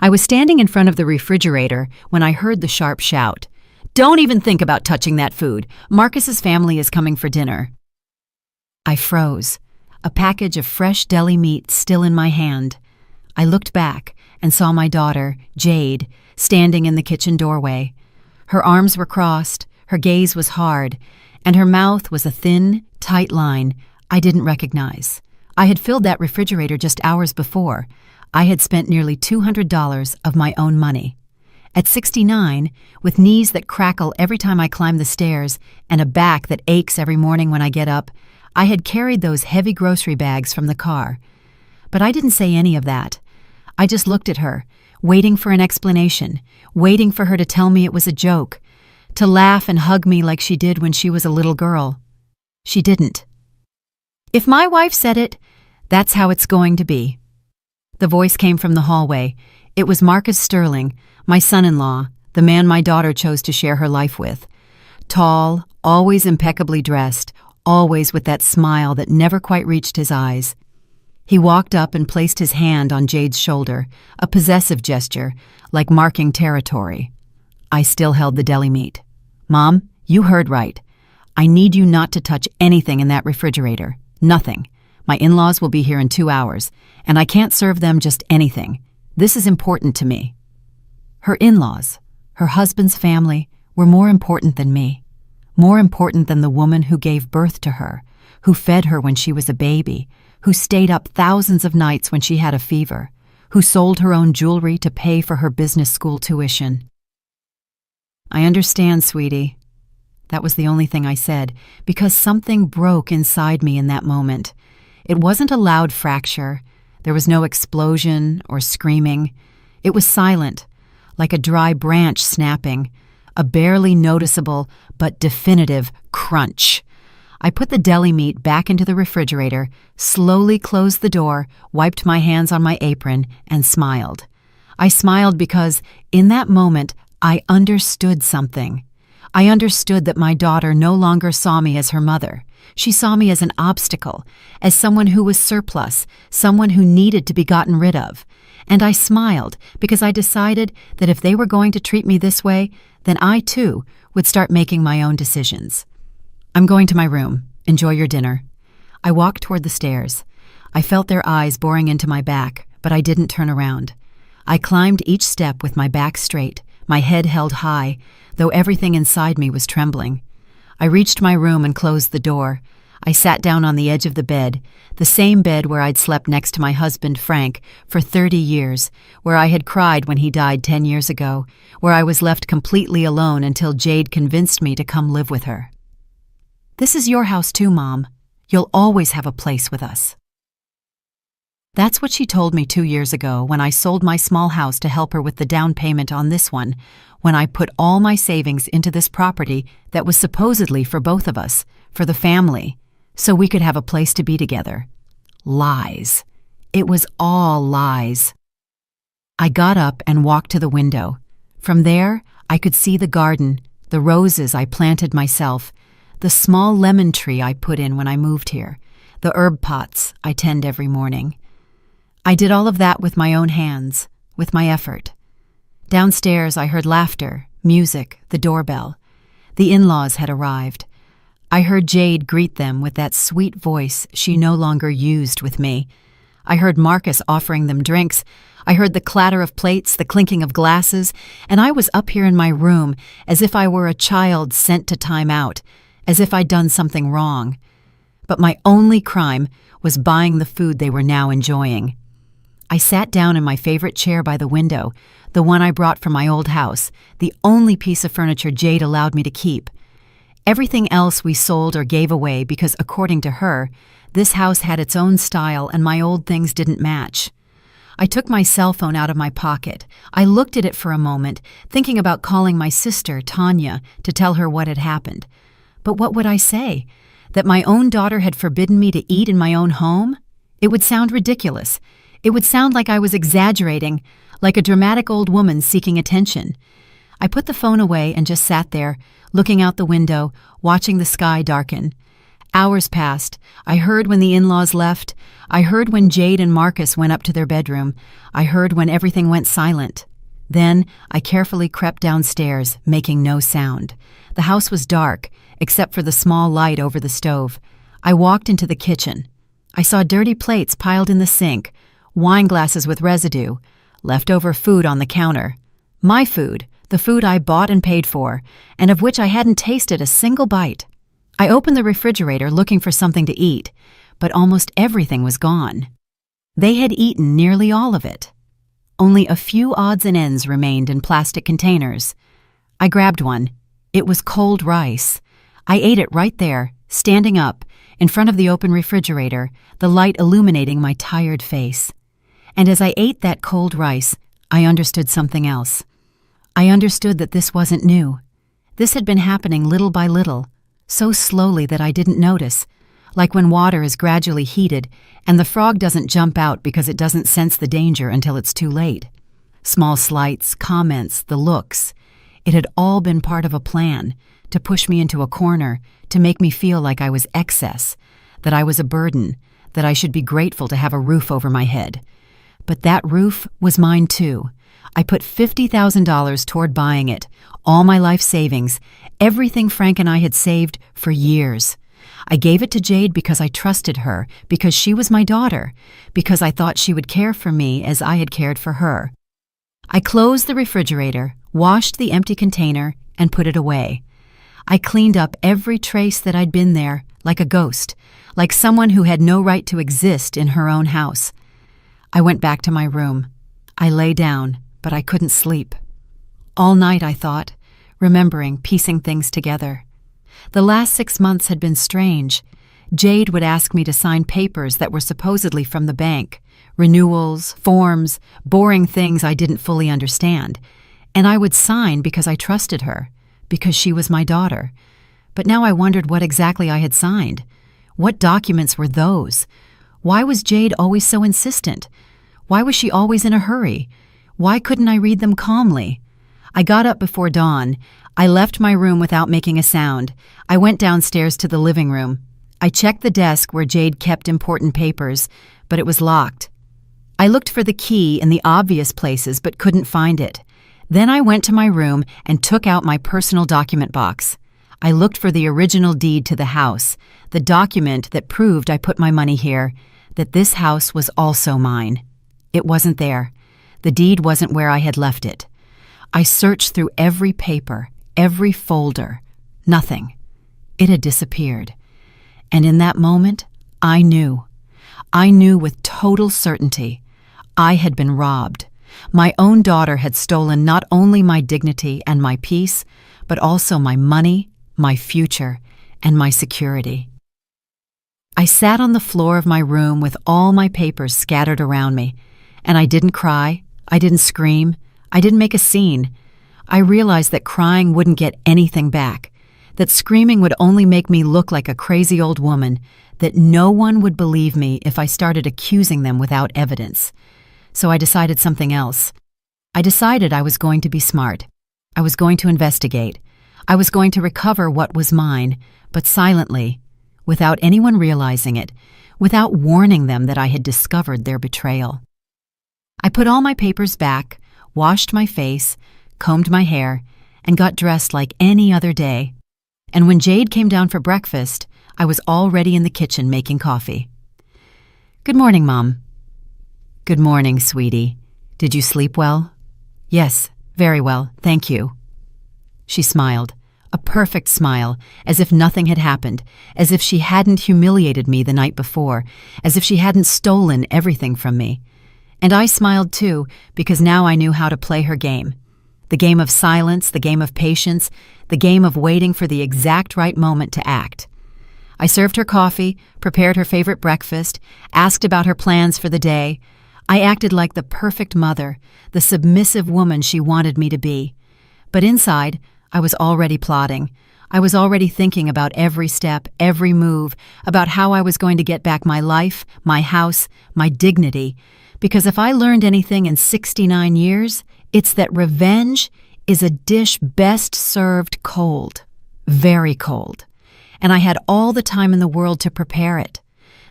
I was standing in front of the refrigerator when I heard the sharp shout. "Don't even think about touching that food. Marcus's family is coming for dinner." I froze, a package of fresh deli meat still in my hand. I looked back and saw my daughter, Jade, standing in the kitchen doorway. Her arms were crossed, her gaze was hard, and her mouth was a thin, tight line I didn't recognize. I had filled that refrigerator just hours before. I had spent nearly $200 of my own money. At 69, with knees that crackle every time I climb the stairs and a back that aches every morning when I get up, I had carried those heavy grocery bags from the car. But I didn't say any of that. I just looked at her, waiting for an explanation, waiting for her to tell me it was a joke, to laugh and hug me like she did when she was a little girl. She didn't. "If my wife said it, that's how it's going to be." The voice came from the hallway. It was Marcus Sterling, my son-in-law, the man my daughter chose to share her life with. Tall, always impeccably dressed, always with that smile that never quite reached his eyes. He walked up and placed his hand on Jade's shoulder, a possessive gesture, like marking territory. I still held the deli meat. "Mom, you heard right. I need you not to touch anything in that refrigerator. Nothing. My in-laws will be here in 2 hours, and I can't serve them just anything. This is important to me." Her in-laws, her husband's family, were more important than me. More important than the woman who gave birth to her, who fed her when she was a baby, who stayed up thousands of nights when she had a fever, who sold her own jewelry to pay for her business school tuition. "I understand, sweetie." That was the only thing I said, because something broke inside me in that moment. It wasn't a loud fracture. There was no explosion or screaming. It was silent, like a dry branch snapping, a barely noticeable but definitive crunch. I put the deli meat back into the refrigerator, slowly closed the door, wiped my hands on my apron, and smiled. I smiled because, in that moment, I understood something. I understood that my daughter no longer saw me as her mother. She saw me as an obstacle, as someone who was surplus, someone who needed to be gotten rid of. And I smiled because I decided that if they were going to treat me this way, then I, too, would start making my own decisions. "I'm going to my room. Enjoy your dinner." I walked toward the stairs. I felt their eyes boring into my back, but I didn't turn around. I climbed each step with my back straight, my head held high, though everything inside me was trembling. I reached my room and closed the door. I sat down on the edge of the bed, the same bed where I'd slept next to my husband, Frank, for 30 years, where I had cried when he died 10 years ago, where I was left completely alone until Jade convinced me to come live with her. "This is your house too, Mom. You'll always have a place with us." That's what she told me 2 years ago when I sold my small house to help her with the down payment on this one, when I put all my savings into this property that was supposedly for both of us, for the family, so we could have a place to be together. Lies. It was all lies. I got up and walked to the window. From there, I could see the garden, the roses I planted myself, the small lemon tree I put in when I moved here, the herb pots I tend every morning. I did all of that with my own hands, with my effort. Downstairs, I heard laughter, music, the doorbell. The in-laws had arrived. I heard Jade greet them with that sweet voice she no longer used with me. I heard Marcus offering them drinks. I heard the clatter of plates, the clinking of glasses, and I was up here in my room as if I were a child sent to time out, as if I'd done something wrong. But my only crime was buying the food they were now enjoying. I sat down in my favorite chair by the window, the one I brought from my old house, the only piece of furniture Jade allowed me to keep. Everything else we sold or gave away because, according to her, this house had its own style and my old things didn't match. I took my cell phone out of my pocket. I looked at it for a moment, thinking about calling my sister, Tanya, to tell her what had happened. But what would I say? That my own daughter had forbidden me to eat in my own home? It would sound ridiculous. It would sound like I was exaggerating, like a dramatic old woman seeking attention. I put the phone away and just sat there, looking out the window, watching the sky darken. Hours passed. I heard when the in-laws left. I heard when Jade and Marcus went up to their bedroom. I heard when everything went silent. Then I carefully crept downstairs, making no sound. The house was dark, except for the small light over the stove. I walked into the kitchen. I saw dirty plates piled in the sink, wine glasses with residue, leftover food on the counter. My food, the food I bought and paid for, and of which I hadn't tasted a single bite. I opened the refrigerator looking for something to eat, but almost everything was gone. They had eaten nearly all of it. Only a few odds and ends remained in plastic containers. I grabbed one. It was cold rice. I ate it right there, standing up, in front of the open refrigerator, the light illuminating my tired face. And as I ate that cold rice, I understood something else. I understood that this wasn't new. This had been happening little by little, so slowly that I didn't notice, like when water is gradually heated and the frog doesn't jump out because it doesn't sense the danger until it's too late. Small slights, comments, the looks. It had all been part of a plan to push me into a corner, to make me feel like I was excess, that I was a burden, that I should be grateful to have a roof over my head. But that roof was mine too. I put $50,000 toward buying it, all my life savings, everything Frank and I had saved for years. I gave it to Jade because I trusted her, because she was my daughter, because I thought she would care for me as I had cared for her. I closed the refrigerator, washed the empty container, and put it away. I cleaned up every trace that I'd been there, like a ghost, like someone who had no right to exist in her own house. I went back to my room. I lay down, but I couldn't sleep. All night I thought, remembering, piecing things together. The last 6 months had been strange. Jade would ask me to sign papers that were supposedly from the bank, renewals, forms, boring things I didn't fully understand. And I would sign because I trusted her, because she was my daughter. But now I wondered what exactly I had signed. What documents were those? Why was Jade always so insistent? Why was she always in a hurry? Why couldn't I read them calmly? I got up before dawn. I left my room without making a sound. I went downstairs to the living room. I checked the desk where Jade kept important papers, but it was locked. I looked for the key in the obvious places but couldn't find it. Then I went to my room and took out my personal document box. I looked for the original deed to the house, the document that proved I put my money here, that this house was also mine. It wasn't there. The deed wasn't where I had left it. I searched through every paper, every folder. Nothing. It had disappeared. And in that moment, I knew. I knew with total certainty. I had been robbed. My own daughter had stolen not only my dignity and my peace, but also my money, my future, and my security. I sat on the floor of my room with all my papers scattered around me, and I didn't cry, I didn't scream, I didn't make a scene. I realized that crying wouldn't get anything back, that screaming would only make me look like a crazy old woman, that no one would believe me if I started accusing them without evidence. So I decided something else. I decided I was going to be smart. I was going to investigate. I was going to recover what was mine, but silently, without anyone realizing it, without warning them that I had discovered their betrayal. I put all my papers back, washed my face, combed my hair, and got dressed like any other day. And when Jade came down for breakfast, I was already in the kitchen making coffee. "Good morning, Mom." "Good morning, sweetie. Did you sleep well?" "Yes, very well, thank you." She smiled, a perfect smile, as if nothing had happened, as if she hadn't humiliated me the night before, as if she hadn't stolen everything from me. And I smiled too, because now I knew how to play her game. The game of silence, the game of patience, the game of waiting for the exact right moment to act. I served her coffee, prepared her favorite breakfast, asked about her plans for the day. I acted like the perfect mother, the submissive woman she wanted me to be. But inside, I was already plotting. I was already thinking about every step, every move, about how I was going to get back my life, my house, my dignity. Because if I learned anything in 69 years, it's that revenge is a dish best served cold, very cold. and I had all the time in the world to prepare it.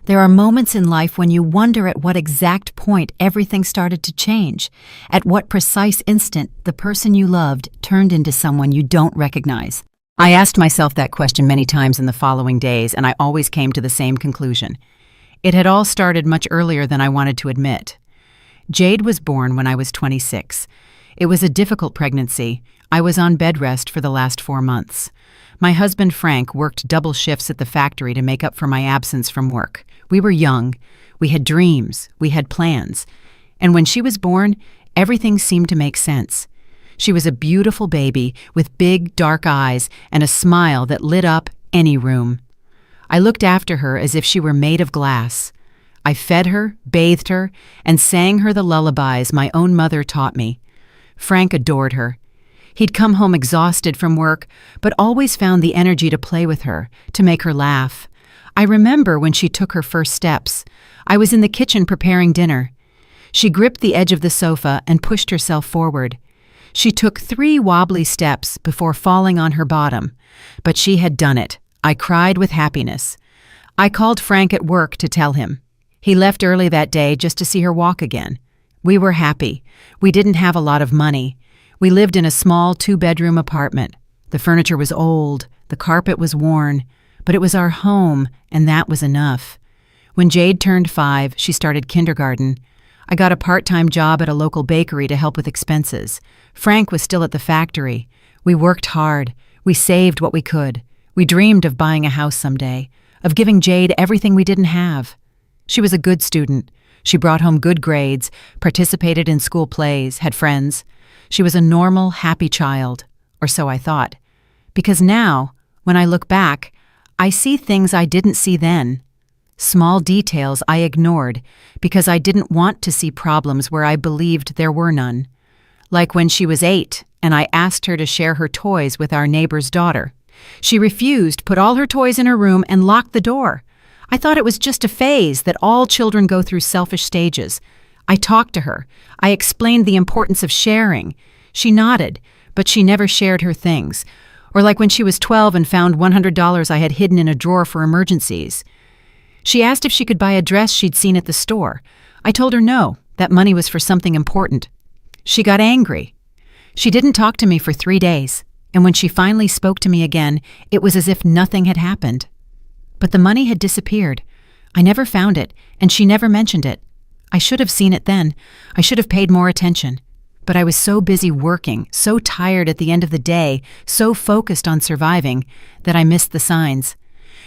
There are moments in life when you wonder at what exact point everything started to change, at what precise instant the person you loved turned into someone you don't recognize. I asked myself that question many times in the following days, and I always came to the same conclusion. It had all started much earlier than I wanted to admit. Jade was born when I was 26. It was a difficult pregnancy. I was on bed rest for the last 4 months. My husband Frank worked double shifts at the factory to make up for my absence from work. We were young. We had dreams. We had plans. And when she was born, everything seemed to make sense. She was a beautiful baby with big, dark eyes and a smile that lit up any room. I looked after her as if she were made of glass. I fed her, bathed her, and sang her the lullabies my own mother taught me. Frank adored her. He'd come home exhausted from work, but always found the energy to play with her, to make her laugh. I remember when she took her first steps. I was in the kitchen preparing dinner. She gripped the edge of the sofa and pushed herself forward. She took 3 wobbly steps before falling on her bottom, but she had done it. I cried with happiness. I called Frank at work to tell him. He left early that day just to see her walk again. We were happy. We didn't have a lot of money. We lived in a small 2-bedroom apartment. The furniture was old, the carpet was worn, but it was our home, and that was enough. When Jade turned 5, she started kindergarten. I got a part-time job at a local bakery to help with expenses. Frank was still at the factory. We worked hard. We saved what we could. We dreamed of buying a house someday, of giving Jade everything we didn't have. She was a good student. She brought home good grades, participated in school plays, had friends. She was a normal, happy child, or so I thought. Because now, when I look back, I see things I didn't see then. Small details I ignored because I didn't want to see problems where I believed there were none. Like when she was 8 and I asked her to share her toys with our neighbor's daughter. She refused, put all her toys in her room, and locked the door. I thought it was just a phase that all children go through selfish stages. I talked to her. I explained the importance of sharing. She nodded, but she never shared her things. Or like when she was 12 and found $100 I had hidden in a drawer for emergencies. She asked if she could buy a dress she'd seen at the store. I told her no, that money was for something important. She got angry. She didn't talk to me for 3 days, and when she finally spoke to me again, it was as if nothing had happened. But the money had disappeared. I never found it, and she never mentioned it. I should have seen it then. I should have paid more attention. But I was so busy working, so tired at the end of the day, so focused on surviving, that I missed the signs.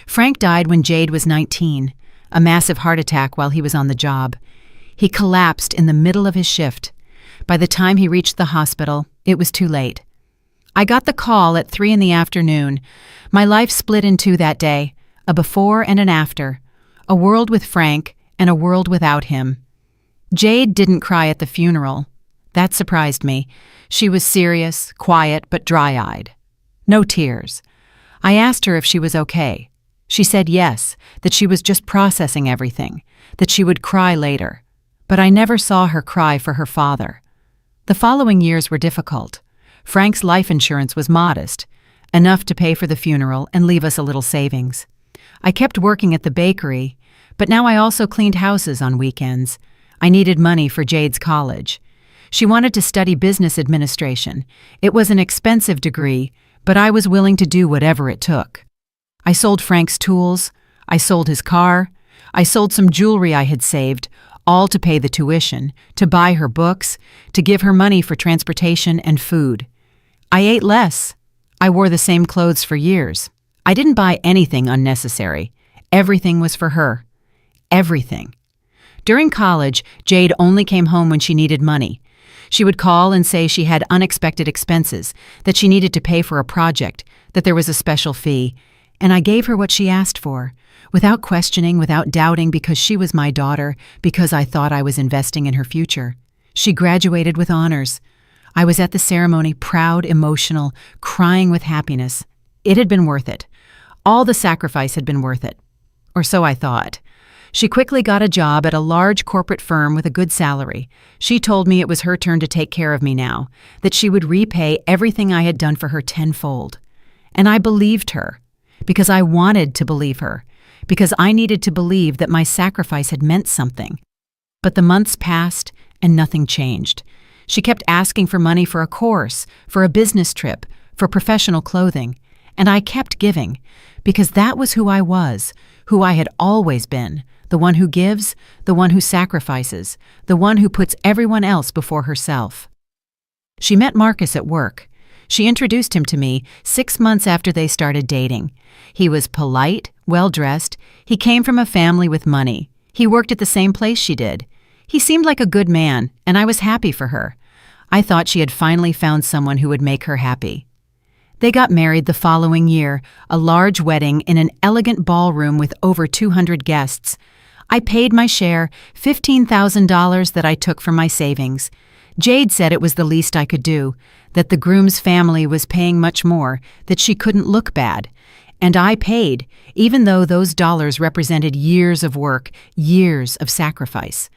Frank died when Jade was 19, a massive heart attack while he was on the job. He collapsed in the middle of his shift. By the time he reached the hospital, it was too late. I got the call at 3 in the afternoon. My life split in two that day, a before and an after, a world with Frank and a world without him. Jade didn't cry at the funeral. That surprised me. She was serious, quiet, but dry-eyed. No tears. I asked her if she was okay. She said yes, that she was just processing everything, that she would cry later. But I never saw her cry for her father. The following years were difficult. Frank's life insurance was modest, enough to pay for the funeral and leave us a little savings. I kept working at the bakery, but now I also cleaned houses on weekends. I needed money for Jade's college. She wanted to study business administration. It was an expensive degree, but I was willing to do whatever it took. I sold Frank's tools. I sold his car. I sold some jewelry I had saved, all to pay the tuition, to buy her books, to give her money for transportation and food. I ate less. I wore the same clothes for years. I didn't buy anything unnecessary. Everything was for her. Everything. During college, Jade only came home when she needed money. She would call and say she had unexpected expenses, that she needed to pay for a project, that there was a special fee, and I gave her what she asked for, without questioning, without doubting, because she was my daughter, because I thought I was investing in her future. She graduated with honors. I was at the ceremony, proud, emotional, crying with happiness. It had been worth it. All the sacrifice had been worth it. Or so I thought. She quickly got a job at a large corporate firm with a good salary. She told me it was her turn to take care of me now, that she would repay everything I had done for her tenfold. And I believed her, because I wanted to believe her, because I needed to believe that my sacrifice had meant something. But the months passed and nothing changed. She kept asking for money for a course, for a business trip, for professional clothing, and I kept giving, because that was who I was, who I had always been, the one who gives, the one who sacrifices, the one who puts everyone else before herself. She met Marcus at work. She introduced him to me 6 months after they started dating. He was polite, well-dressed. He came from a family with money. He worked at the same place she did. He seemed like a good man, and I was happy for her. I thought she had finally found someone who would make her happy. They got married the following year, a large wedding in an elegant ballroom with over 200 guests. I paid my share, $15,000 that I took from my savings. Jade said it was the least I could do, that the groom's family was paying much more, that she couldn't look bad. And I paid, even though those dollars represented years of work, years of sacrifice.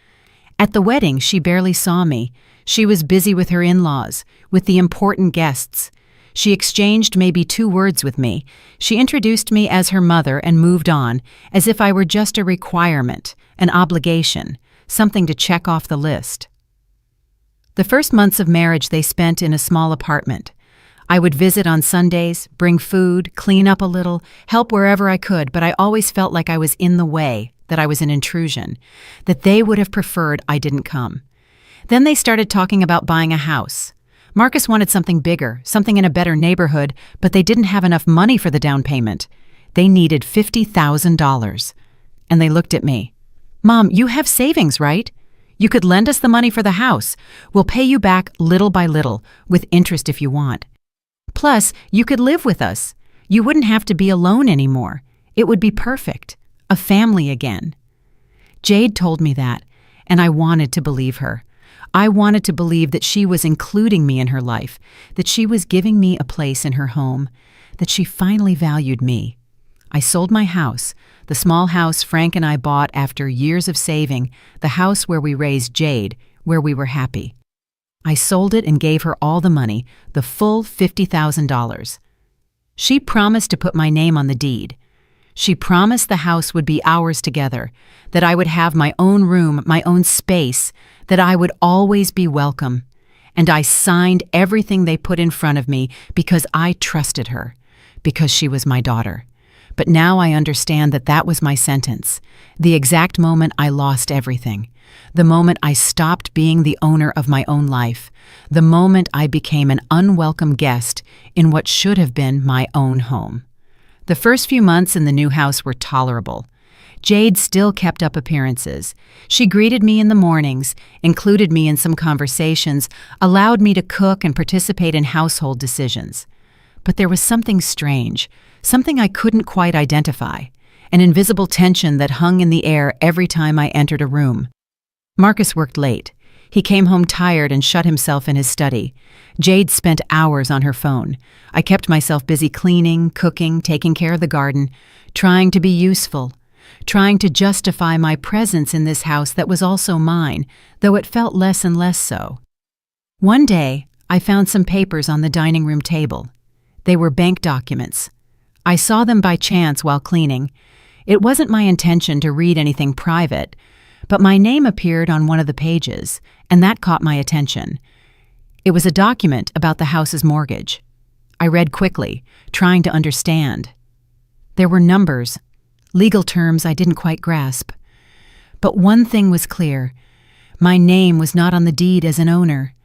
At the wedding, she barely saw me. She was busy with her in-laws, with the important guests. She exchanged maybe 2 words with me. She introduced me as her mother and moved on, as if I were just a requirement, an obligation, something to check off the list. The first months of marriage they spent in a small apartment. I would visit on Sundays, bring food, clean up a little, help wherever I could, but I always felt like I was in the way, that I was an intrusion, that they would have preferred I didn't come. Then they started talking about buying a house. Marcus wanted something bigger, something in a better neighborhood, but they didn't have enough money for the down payment. They needed $50,000. And they looked at me. "Mom, you have savings, right? You could lend us the money for the house. We'll pay you back little by little, with interest if you want. Plus, you could live with us. You wouldn't have to be alone anymore. It would be perfect. A family again." Jade told me that, and I wanted to believe her. I wanted to believe that she was including me in her life, that she was giving me a place in her home, that she finally valued me. I sold my house, the small house Frank and I bought after years of saving, the house where we raised Jade, where we were happy. I sold it and gave her all the money, the full $50,000. She promised to put my name on the deed. She promised the house would be ours together, that I would have my own room, my own space, that I would always be welcome. And I signed everything they put in front of me because I trusted her, because she was my daughter. But now I understand that that was my sentence, the exact moment I lost everything, the moment I stopped being the owner of my own life, the moment I became an unwelcome guest in what should have been my own home. The first few months in the new house were tolerable. Jade still kept up appearances. She greeted me in the mornings, included me in some conversations, allowed me to cook and participate in household decisions. But there was something strange, something I couldn't quite identify, an invisible tension that hung in the air every time I entered a room. Marcus worked late. He came home tired and shut himself in his study. Jade spent hours on her phone. I kept myself busy cleaning, cooking, taking care of the garden, trying to be useful, trying to justify my presence in this house that was also mine, though it felt less and less so. One day, I found some papers on the dining room table. They were bank documents. I saw them by chance while cleaning. It wasn't my intention to read anything private, but my name appeared on one of the pages, and that caught my attention. It was a document about the house's mortgage. I read quickly, trying to understand. There were numbers, legal terms I didn't quite grasp. But one thing was clear. My name was not on the deed as an owner.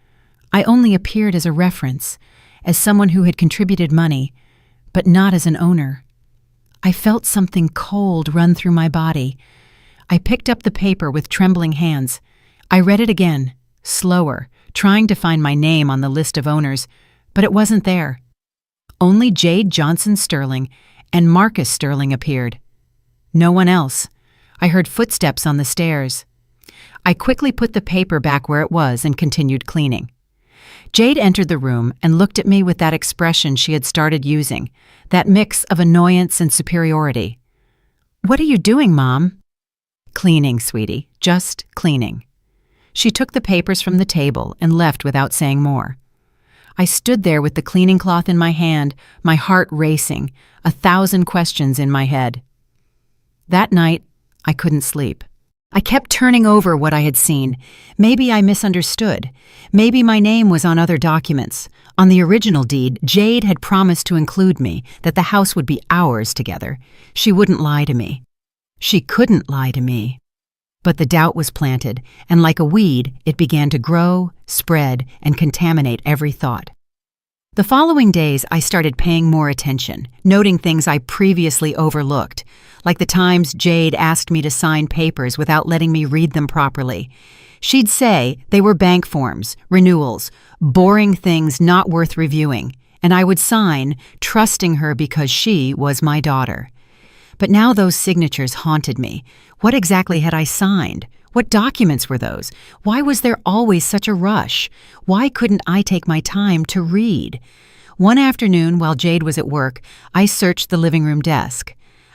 I only appeared as a reference, as someone who had contributed money, but not as an owner. I felt something cold run through my body. I picked up the paper with trembling hands. I read it again, slower, trying to find my name on the list of owners, but it wasn't there. Only Jade Johnson Sterling and Marcus Sterling appeared. No one else. I heard footsteps on the stairs. I quickly put the paper back where it was and continued cleaning. Jade entered the room and looked at me with that expression she had started using, that mix of annoyance and superiority. "What are you doing, Mom?" "Cleaning, sweetie. Just cleaning." She took the papers from the table and left without saying more. I stood there with the cleaning cloth in my hand, my heart racing, 1,000 questions in my head. That night, I couldn't sleep. I kept turning over what I had seen. Maybe I misunderstood. Maybe my name was on other documents. On the original deed, Jade had promised to include me, that the house would be ours together. She wouldn't lie to me. She couldn't lie to me. But the doubt was planted, and like a weed, it began to grow, spread, and contaminate every thought. The following days, I started paying more attention, noting things I previously overlooked, like the times Jade asked me to sign papers without letting me read them properly. She'd say they were bank forms, renewals, boring things not worth reviewing, and I would sign, trusting her because she was my daughter. But now those signatures haunted me. What exactly had I signed? What documents were those? Why was there always such a rush? Why couldn't I take my time to read? One afternoon, while Jade was at work, I searched the living room desk.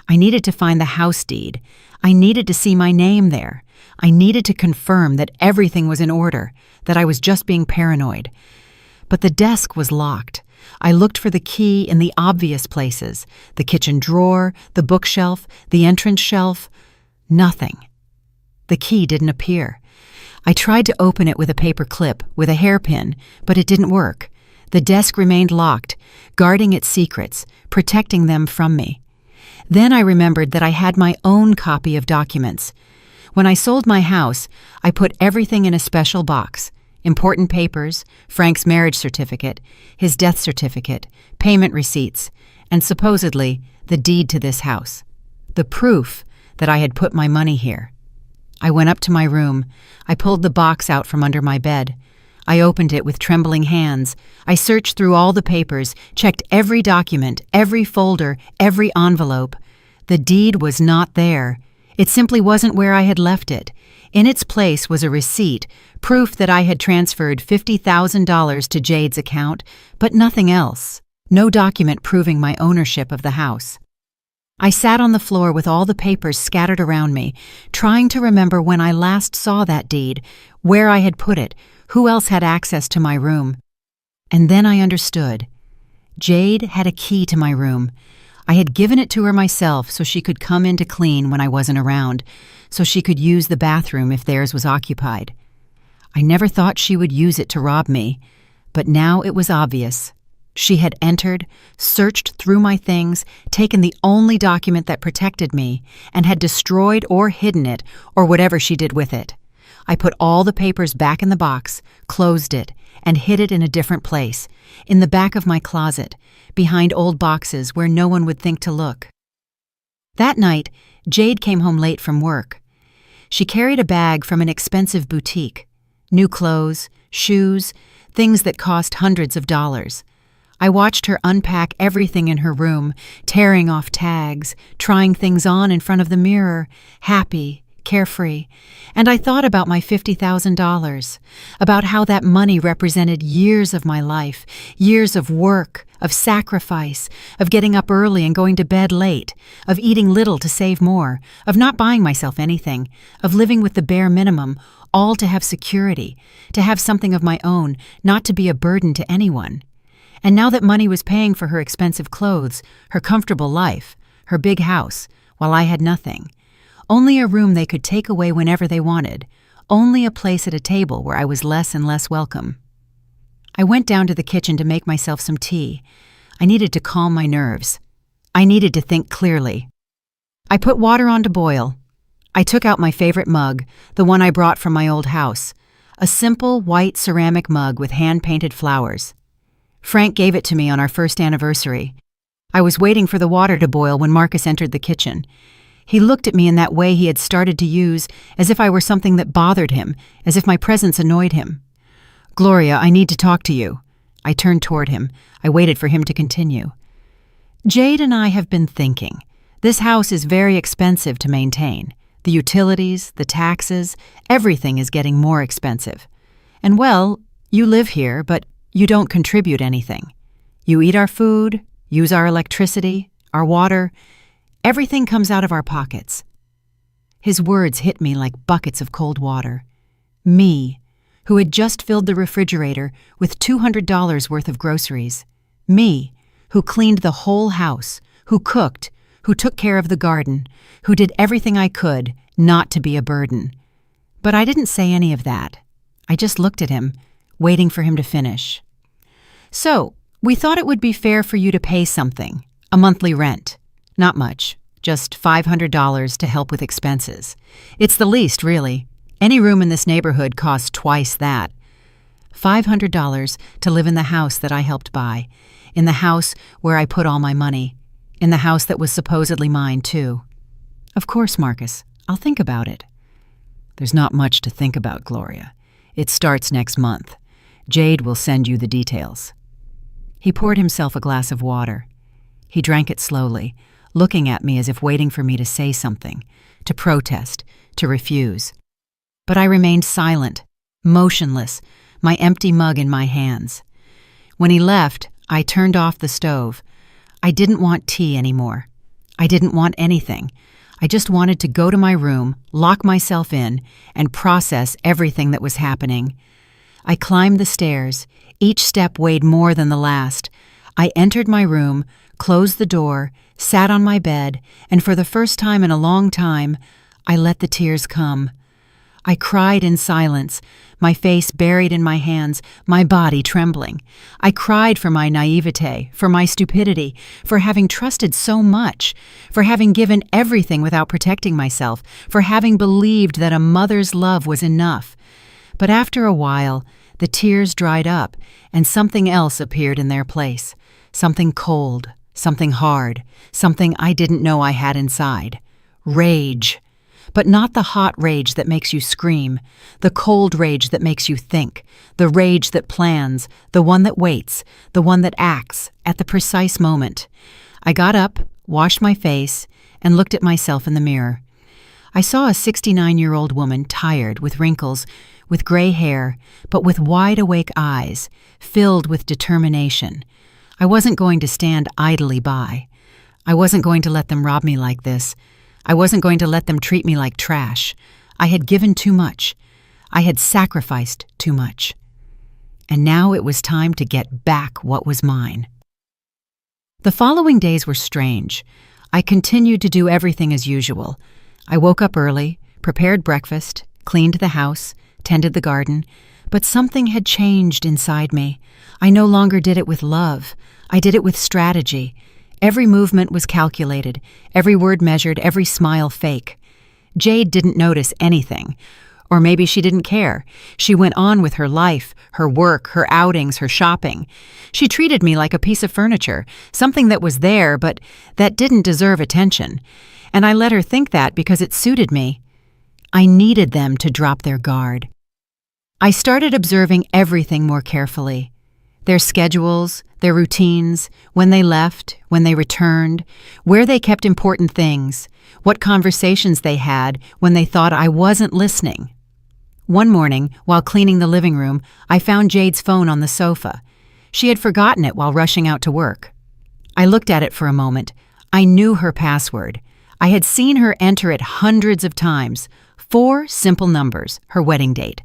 I needed to find the house deed. I needed to see my name there. I needed to confirm that everything was in order, that I was just being paranoid. But the desk was locked. I looked for the key in the obvious places, the kitchen drawer, the bookshelf, the entrance shelf. Nothing. The key didn't appear. I tried to open it with a paper clip, with a hairpin, but it didn't work. The desk remained locked, guarding its secrets, protecting them from me. Then I remembered that I had my own copy of documents. When I sold my house, I put everything in a special box. Important papers, Frank's marriage certificate, his death certificate, payment receipts, and supposedly the deed to this house. The proof that I had put my money here. I went up to my room. I pulled the box out from under my bed. I opened it with trembling hands. I searched through all the papers, checked every document, every folder, every envelope. The deed was not there. It simply wasn't where I had left it. In its place was a receipt, proof that I had transferred $50,000 to Jade's account, but nothing else. No document proving my ownership of the house. I sat on the floor with all the papers scattered around me, trying to remember when I last saw that deed, where I had put it, who else had access to my room. And then I understood. Jade had a key to my room. I had given it to her myself so she could come in to clean when I wasn't around, so she could use the bathroom if theirs was occupied. I never thought she would use it to rob me, but now it was obvious. She had entered, searched through my things, taken the only document that protected me, and had destroyed or hidden it, or whatever she did with it. I put all the papers back in the box, closed it, and hid it in a different place, in the back of my closet, behind old boxes where no one would think to look. That night, Jade came home late from work. She carried a bag from an expensive boutique. New clothes, shoes, things that cost hundreds of dollars. I watched her unpack everything in her room, tearing off tags, trying things on in front of the mirror, happy, carefree, and I thought about my $50,000, about how that money represented years of my life, years of work, of sacrifice, of getting up early and going to bed late, of eating little to save more, of not buying myself anything, of living with the bare minimum, all to have security, to have something of my own, not to be a burden to anyone. And now that money was paying for her expensive clothes, her comfortable life, her big house, while I had nothing. Only a room they could take away whenever they wanted. Only a place at a table where I was less and less welcome. I went down to the kitchen to make myself some tea. I needed to calm my nerves. I needed to think clearly. I put water on to boil. I took out my favorite mug, the one I brought from my old house. A simple white ceramic mug with hand-painted flowers. Frank gave it to me on our first anniversary. I was waiting for the water to boil when Marcus entered the kitchen. He looked at me in that way he had started to use, as if I were something that bothered him, as if my presence annoyed him. "Gloria, I need to talk to you." I turned toward him. I waited for him to continue. "Jade and I have been thinking. This house is very expensive to maintain. The utilities, the taxes, everything is getting more expensive. And well, you live here, but you don't contribute anything. You eat our food, use our electricity, our water. Everything comes out of our pockets." His words hit me like buckets of cold water. Me, who had just filled the refrigerator with $200 worth of groceries. Me, who cleaned the whole house, who cooked, who took care of the garden, who did everything I could not to be a burden. But I didn't say any of that. I just looked at him, waiting for him to finish. So, we thought it would be fair for you to pay something, a monthly rent. Not much, just $500 to help with expenses. It's the least, really. Any room in this neighborhood costs twice that. $500 to live in the house that I helped buy, in the house where I put all my money, in the house that was supposedly mine, too. Of course, Marcus, I'll think about it. There's not much to think about, Gloria. It starts next month. Jade will send you the details. He poured himself a glass of water. He drank it slowly, looking at me as if waiting for me to say something, to protest, to refuse. But I remained silent, motionless, my empty mug in my hands. When he left, I turned off the stove. I didn't want tea anymore. I didn't want anything. I just wanted to go to my room, lock myself in, and process everything that was happening. I climbed the stairs. Each step weighed more than the last. I entered my room, closed the door, sat on my bed, and for the first time in a long time, I let the tears come. I cried in silence, my face buried in my hands, my body trembling. I cried for my naivete, for my stupidity, for having trusted so much, for having given everything without protecting myself, for having believed that a mother's love was enough. But after a while, the tears dried up, and something else appeared in their place. Something cold, something hard, something I didn't know I had inside. Rage. But not the hot rage that makes you scream, the cold rage that makes you think, the rage that plans, the one that waits, the one that acts at the precise moment. I got up, washed my face, and looked at myself in the mirror. I saw a 69-year-old woman, tired, with wrinkles, with gray hair, but with wide-awake eyes, filled with determination. I wasn't going to stand idly by. I wasn't going to let them rob me like this. I wasn't going to let them treat me like trash. I had given too much. I had sacrificed too much. And now it was time to get back what was mine. The following days were strange. I continued to do everything as usual. I woke up early, prepared breakfast, cleaned the house, tended the garden, but something had changed inside me. I no longer did it with love. I did it with strategy. Every movement was calculated, every word measured, every smile fake. Jade didn't notice anything. Or maybe she didn't care. She went on with her life, her work, her outings, her shopping. She treated me like a piece of furniture, something that was there but that didn't deserve attention. And I let her think that because it suited me. I needed them to drop their guard. I started observing everything more carefully. Their schedules, their routines, when they left, when they returned, where they kept important things, what conversations they had when they thought I wasn't listening. One morning, while cleaning the living room, I found Jade's phone on the sofa. She had forgotten it while rushing out to work. I looked at it for a moment. I knew her password. I had seen her enter it hundreds of times. 4 simple numbers, her wedding date.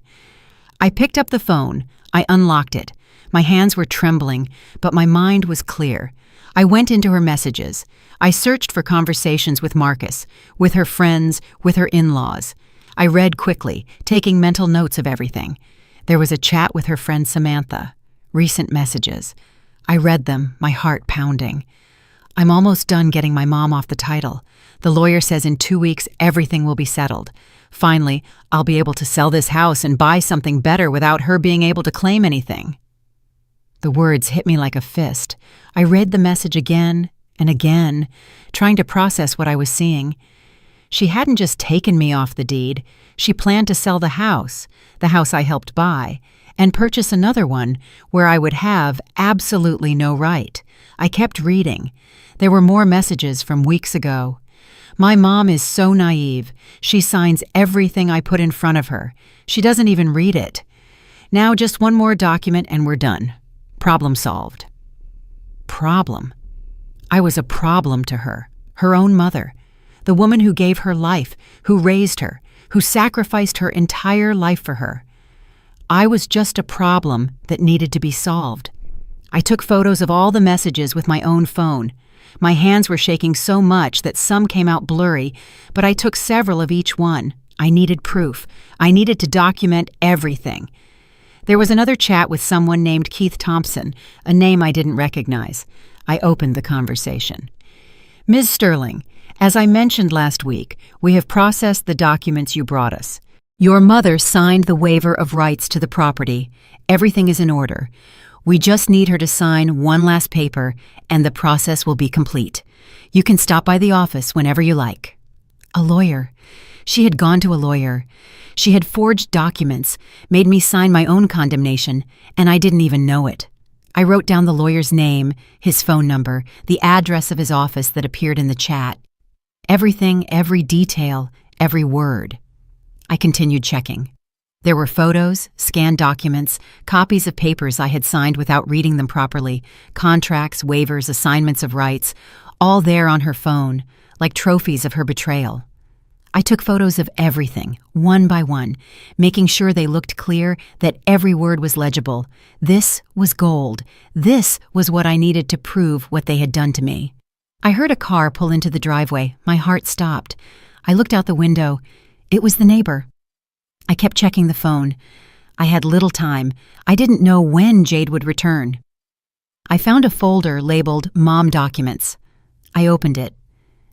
I picked up the phone. I unlocked it. My hands were trembling, but my mind was clear. I went into her messages. I searched for conversations with Marcus, with her friends, with her in-laws. I read quickly, taking mental notes of everything. There was a chat with her friend Samantha. Recent messages. I read them, my heart pounding. I'm almost done getting my mom off the title. The lawyer says in 2 weeks everything will be settled. Finally, I'll be able to sell this house and buy something better without her being able to claim anything. The words hit me like a fist. I read the message again and again, trying to process what I was seeing. She hadn't just taken me off the deed. She planned to sell the house I helped buy, and purchase another one where I would have absolutely no right. I kept reading. There were more messages from weeks ago. My mom is so naive. She signs everything I put in front of her. She doesn't even read it. Now just one more document and we're done. Problem solved. Problem. I was a problem to her, her own mother, the woman who gave her life, who raised her, who sacrificed her entire life for her. I was just a problem that needed to be solved. I took photos of all the messages with my own phone. My hands were shaking so much that some came out blurry, but I took several of each one. I needed proof. I needed to document everything. There was another chat with someone named Keith Thompson, a name I didn't recognize. I opened the conversation. Ms. Sterling, as I mentioned last week, we have processed the documents you brought us. Your mother signed the waiver of rights to the property. Everything is in order. We just need her to sign one last paper, and the process will be complete. You can stop by the office whenever you like. A lawyer. She had gone to a lawyer. She had forged documents, made me sign my own condemnation, and I didn't even know it. I wrote down the lawyer's name, his phone number, the address of his office that appeared in the chat. Everything, every detail, every word. I continued checking. There were photos, scanned documents, copies of papers I had signed without reading them properly, contracts, waivers, assignments of rights, all there on her phone, like trophies of her betrayal. I took photos of everything, one by one, making sure they looked clear, that every word was legible. This was gold. This was what I needed to prove what they had done to me. I heard a car pull into the driveway. My heart stopped. I looked out the window. It was the neighbor. I kept checking the phone. I had little time. I didn't know when Jade would return. I found a folder labeled Mom Documents. I opened it.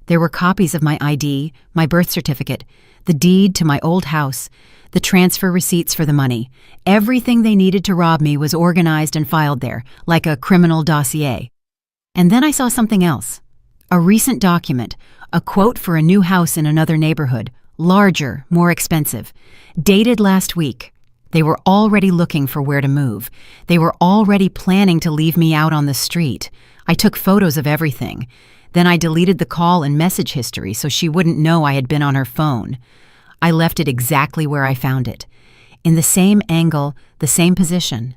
There were copies of my ID, my birth certificate, the deed to my old house, the transfer receipts for the money. Everything they needed to rob me was organized and filed there, like a criminal dossier. And then I saw something else. A recent document, a quote for a new house in another neighborhood, larger, more expensive, dated last week. They were already looking for where to move. They were already planning to leave me out on the street. I took photos of everything. Then I deleted the call and message history so she wouldn't know I had been on her phone. I left it exactly where I found it, in the same angle, the same position.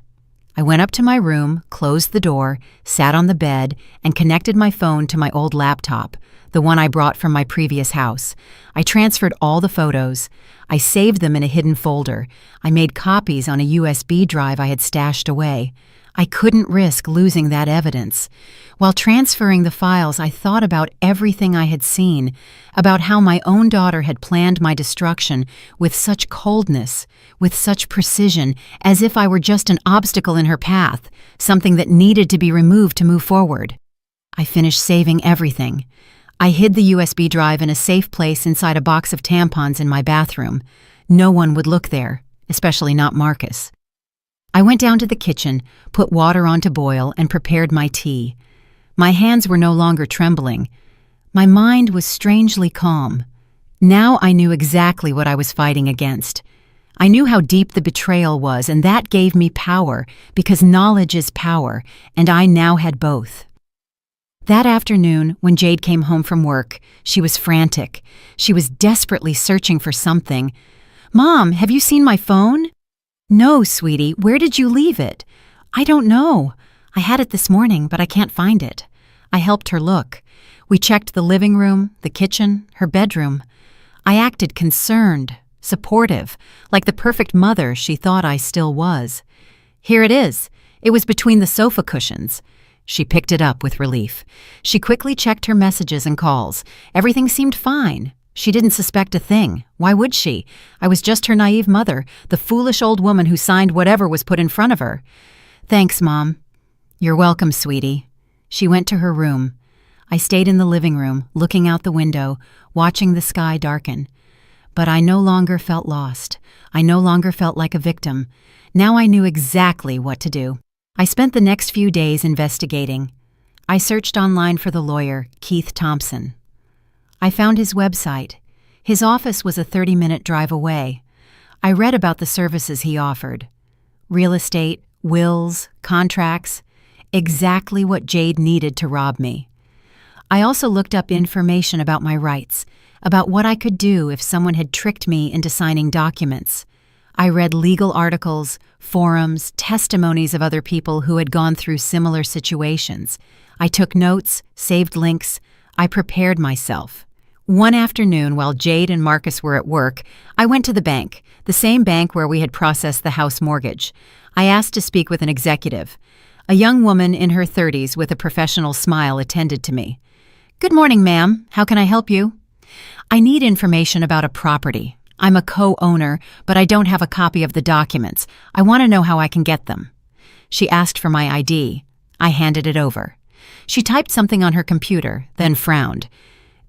I went up to my room, closed the door, sat on the bed, and connected my phone to my old laptop, the one I brought from my previous house. I transferred all the photos. I saved them in a hidden folder. I made copies on a USB drive I had stashed away. I couldn't risk losing that evidence. While transferring the files, I thought about everything I had seen, about how my own daughter had planned my destruction with such coldness, with such precision, as if I were just an obstacle in her path, something that needed to be removed to move forward. I finished saving everything. I hid the USB drive in a safe place inside a box of tampons in my bathroom. No one would look there, especially not Marcus. I went down to the kitchen, put water on to boil, and prepared my tea. My hands were no longer trembling. My mind was strangely calm. Now I knew exactly what I was fighting against. I knew how deep the betrayal was, and that gave me power, because knowledge is power, and I now had both. That afternoon, when Jade came home from work, she was frantic. She was desperately searching for something. "Mom, have you seen my phone?" "No, sweetie, where did you leave it?" "I don't know. I had it this morning, but I can't find it." I helped her look. We checked the living room, the kitchen, her bedroom. I acted concerned, supportive, like the perfect mother she thought I still was. "Here it is. It was between the sofa cushions." She picked it up with relief. She quickly checked her messages and calls. Everything seemed fine. She didn't suspect a thing. Why would she? I was just her naive mother, the foolish old woman who signed whatever was put in front of her. "Thanks, Mom." "You're welcome, sweetie." She went to her room. I stayed in the living room, looking out the window, watching the sky darken. But I no longer felt lost. I no longer felt like a victim. Now I knew exactly what to do. I spent the next few days investigating. I searched online for the lawyer, Keith Thompson. I found his website. His office was a 30-minute drive away. I read about the services he offered. Real estate, wills, contracts, exactly what Jade needed to rob me. I also looked up information about my rights, about what I could do if someone had tricked me into signing documents. I read legal articles, forums, testimonies of other people who had gone through similar situations. I took notes, saved links. I prepared myself. One afternoon, while Jade and Marcus were at work, I went to the bank, the same bank where we had processed the house mortgage. I asked to speak with an executive. A young woman in her 30s with a professional smile attended to me. "Good morning, ma'am. How can I help you?" "I need information about a property. I'm a co-owner, but I don't have a copy of the documents. I want to know how I can get them." She asked for my ID. I handed it over. She typed something on her computer, then frowned.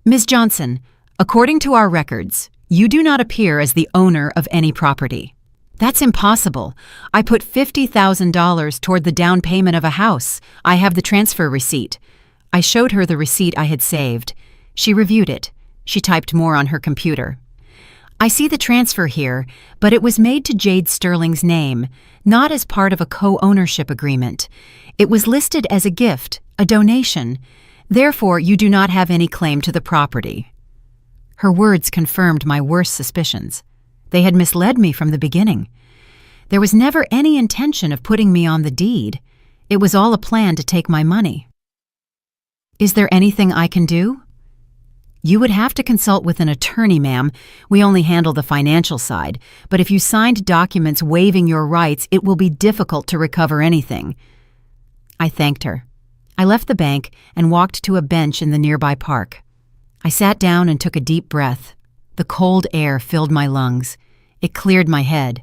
"Ms. Johnson, according to our records, you do not appear as the owner of any property." "That's impossible. I put $50,000 toward the down payment of a house. I have the transfer receipt." I showed her the receipt I had saved. She reviewed it. She typed more on her computer. "I see the transfer here, but it was made to Jade Sterling's name, not as part of a co-ownership agreement. It was listed as a gift, a donation. Therefore, you do not have any claim to the property." Her words confirmed my worst suspicions. They had misled me from the beginning. There was never any intention of putting me on the deed. It was all a plan to take my money. "Is there anything I can do?" "You would have to consult with an attorney, ma'am. We only handle the financial side. But if you signed documents waiving your rights, it will be difficult to recover anything." I thanked her. I left the bank and walked to a bench in the nearby park. I sat down and took a deep breath. The cold air filled my lungs. It cleared my head.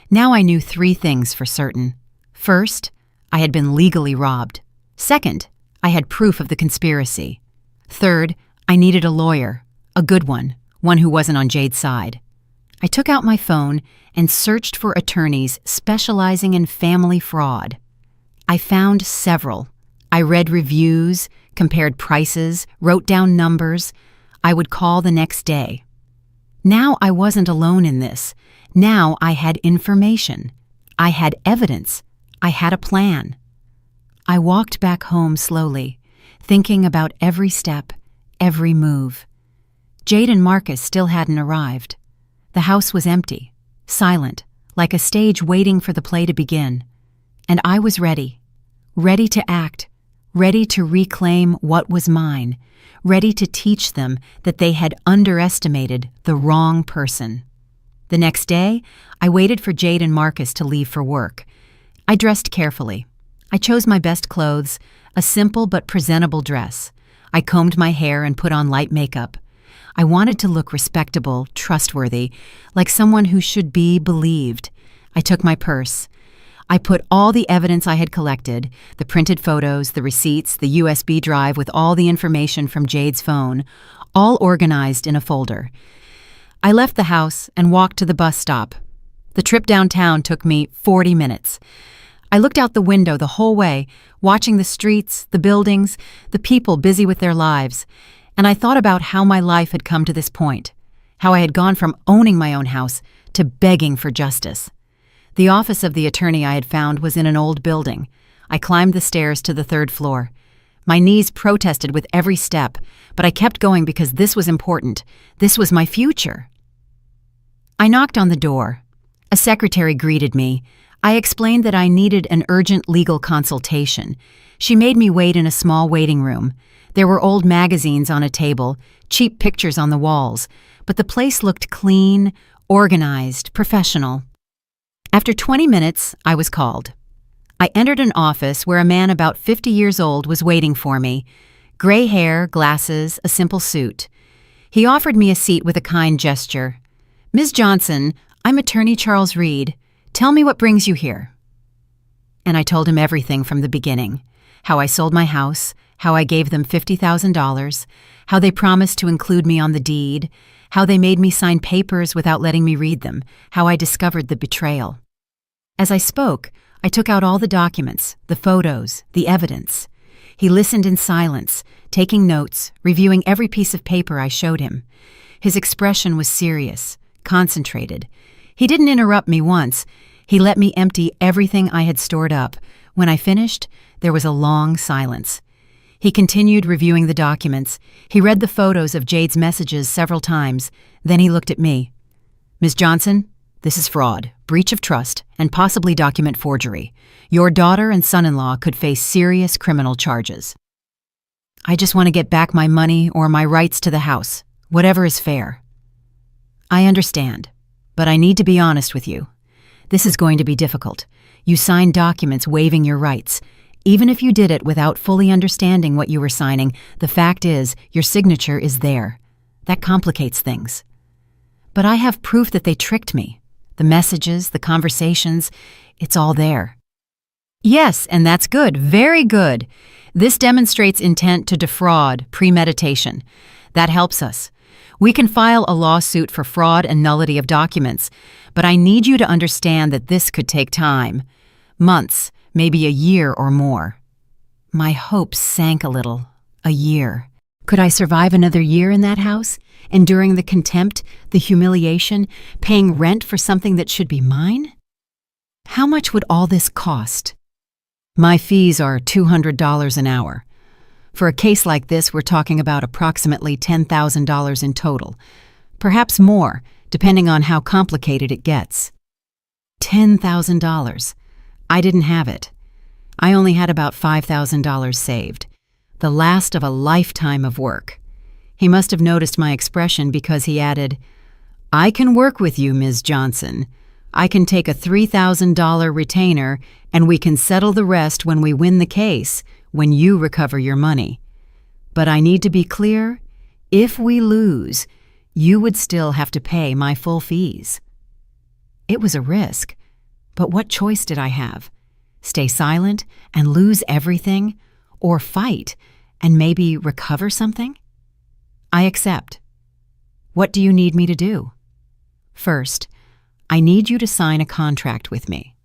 Now I knew 3 things for certain. First, I had been legally robbed. Second, I had proof of the conspiracy. Third, I needed a lawyer, a good one who wasn't on Jade's side. I took out my phone and searched for attorneys specializing in family fraud. I found several. I read reviews, compared prices, wrote down numbers. I would call the next day. Now I wasn't alone in this. Now I had information. I had evidence. I had a plan. I walked back home slowly, thinking about every step, every move. Jade and Marcus still hadn't arrived. The house was empty, silent, like a stage waiting for the play to begin. And I was ready to act, ready to reclaim what was mine, ready to teach them that they had underestimated the wrong person. The next day, I waited for Jade and Marcus to leave for work. I dressed carefully. I chose my best clothes, a simple but presentable dress. I combed my hair and put on light makeup. I wanted to look respectable, trustworthy, like someone who should be believed. I took my purse. I put all the evidence I had collected, the printed photos, the receipts, the USB drive with all the information from Jade's phone, all organized in a folder. I left the house and walked to the bus stop. The trip downtown took me 40 minutes. I looked out the window the whole way, watching the streets, the buildings, the people busy with their lives, and I thought about how my life had come to this point, how I had gone from owning my own house to begging for justice. The office of the attorney I had found was in an old building. I climbed the stairs to the 3rd floor. My knees protested with every step, but I kept going because this was important. This was my future. I knocked on the door. A secretary greeted me. I explained that I needed an urgent legal consultation. She made me wait in a small waiting room. There were old magazines on a table, cheap pictures on the walls, but the place looked clean, organized, professional. After 20 minutes, I was called. I entered an office where a man about 50 years old was waiting for me. Gray hair, glasses, a simple suit. He offered me a seat with a kind gesture. "Ms. Johnson, I'm attorney Charles Reed. Tell me what brings you here." And I told him everything from the beginning. How I sold my house, how I gave them $50,000, how they promised to include me on the deed, how they made me sign papers without letting me read them, how I discovered the betrayal. As I spoke, I took out all the documents, the photos, the evidence. He listened in silence, taking notes, reviewing every piece of paper I showed him. His expression was serious, concentrated. He didn't interrupt me once. He let me empty everything I had stored up. When I finished, there was a long silence. He continued reviewing the documents. He read the photos of Jade's messages several times. Then he looked at me. "Ms. Johnson, this is fraud, breach of trust, and possibly document forgery. Your daughter and son-in-law could face serious criminal charges." "I just want to get back my money or my rights to the house. Whatever is fair. I understand, but I need to be honest with you. This is going to be difficult. You signed documents waiving your rights. Even if you did it without fully understanding what you were signing, the fact is, your signature is there. That complicates things. But I have proof that they tricked me. The messages, the conversations, it's all there. Yes, and that's good, very good. This demonstrates intent to defraud, premeditation. That helps us. We can file a lawsuit for fraud and nullity of documents, but I need you to understand that this could take time. Months, maybe a year or more. My hopes sank a little. A year. Could I survive another year in that house, enduring the contempt, the humiliation, paying rent for something that should be mine? How much would all this cost? My fees are $200 an hour. For a case like this, we're talking about approximately $10,000 in total. Perhaps more, depending on how complicated it gets. $10,000. I didn't have it. I only had about $5,000 saved. The last of a lifetime of work. He must have noticed my expression because he added, "I can work with you, Ms. Johnson. I can take a $3,000 retainer and we can settle the rest when we win the case, when you recover your money. But I need to be clear, if we lose, you would still have to pay my full fees." It was a risk, but what choice did I have? Stay silent and lose everything, or fight and maybe recover something? I accept. What do you need me to do? First, I need you to sign a contract with me.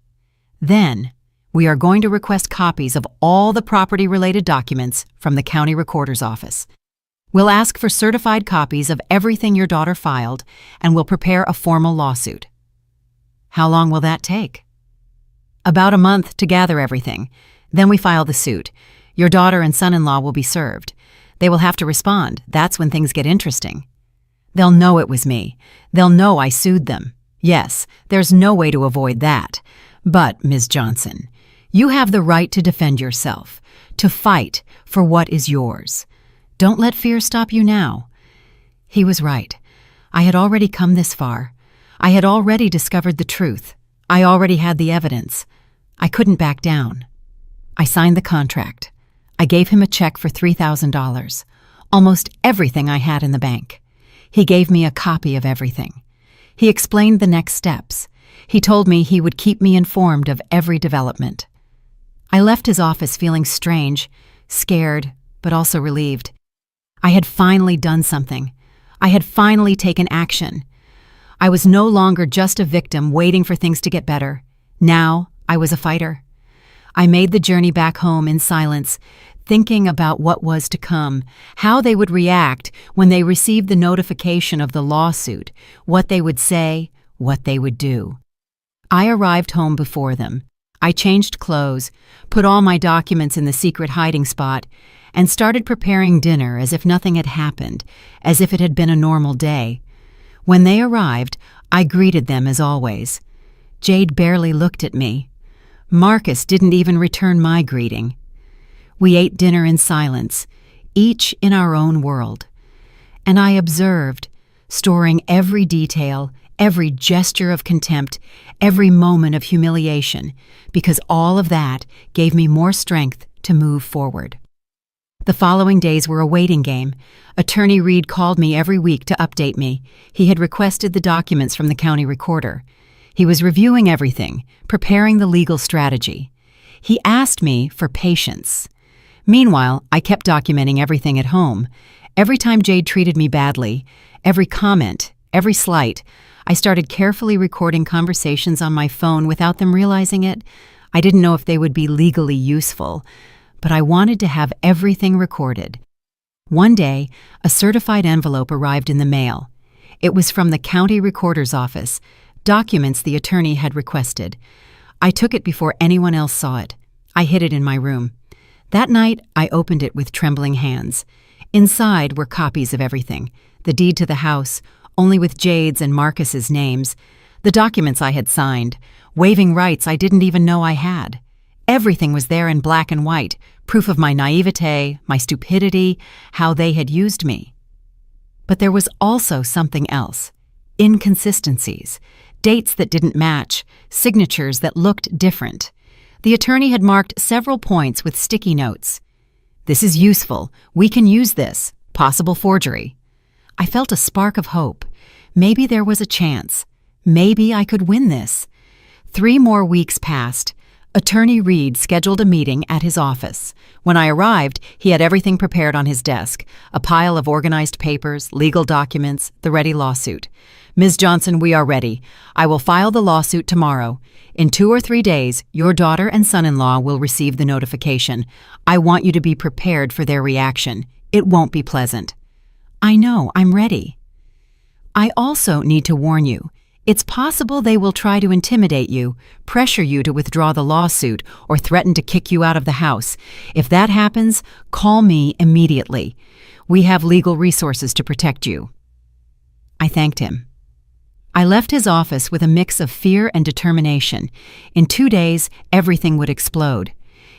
Then, we are going to request copies of all the property-related documents from the county recorder's office. We'll ask for certified copies of everything your daughter filed, and we'll prepare a formal lawsuit. How long will that take? About a month to gather everything. Then we file the suit. Your daughter and son-in-law will be served. They will have to respond. That's when things get interesting. They'll know it was me. They'll know I sued them. Yes, there's no way to avoid that. But, Ms. Johnson, you have the right to defend yourself, to fight for what is yours. Don't let fear stop you now. He was right. I had already come this far. I had already discovered the truth. I already had the evidence. I couldn't back down. I signed the contract. I gave him a check for $3,000, almost everything I had in the bank. He gave me a copy of everything. He explained the next steps. He told me he would keep me informed of every development. I left his office feeling strange, scared, but also relieved. I had finally done something. I had finally taken action. I was no longer just a victim waiting for things to get better. Now I was a fighter. I made the journey back home in silence, thinking about what was to come, how they would react when they received the notification of the lawsuit, what they would say, what they would do. I arrived home before them. I changed clothes, put all my documents in the secret hiding spot, and started preparing dinner as if nothing had happened, as if it had been a normal day. When they arrived, I greeted them as always. Jade barely looked at me. Marcus didn't even return my greeting. We ate dinner in silence, each in our own world. And I observed, storing every detail, every gesture of contempt, every moment of humiliation, because all of that gave me more strength to move forward. The following days were a waiting game. Attorney Reed called me every week to update me. He had requested the documents from the county recorder. He was reviewing everything, preparing the legal strategy. He asked me for patience. Meanwhile, I kept documenting everything at home. Every time Jade treated me badly, every comment, every slight, I started carefully recording conversations on my phone without them realizing it. I didn't know if they would be legally useful, but I wanted to have everything recorded. One day, a certified envelope arrived in the mail. It was from the county recorder's office, documents the attorney had requested. I took it before anyone else saw it. I hid it in my room. That night, I opened it with trembling hands. Inside were copies of everything, the deed to the house, only with Jade's and Marcus's names, the documents I had signed, waiving rights I didn't even know I had. Everything was there in black and white, proof of my naivete, my stupidity, how they had used me. But there was also something else. Inconsistencies. Dates that didn't match. Signatures that looked different. The attorney had marked several points with sticky notes. "This is useful. We can use this. Possible forgery." I felt a spark of hope. Maybe there was a chance. Maybe I could win this. 3 more weeks passed. Attorney Reed scheduled a meeting at his office. When I arrived, he had everything prepared on his desk, a pile of organized papers, legal documents, the ready lawsuit. "Ms. Johnson, we are ready. I will file the lawsuit tomorrow. In 2 or 3 days, your daughter and son-in-law will receive the notification. I want you to be prepared for their reaction. It won't be pleasant." "I know, I'm ready." "I also need to warn you. It's possible they will try to intimidate you, pressure you to withdraw the lawsuit, or threaten to kick you out of the house. If that happens, call me immediately. We have legal resources to protect you." I thanked him. I left his office with a mix of fear and determination. In 2 days, everything would explode.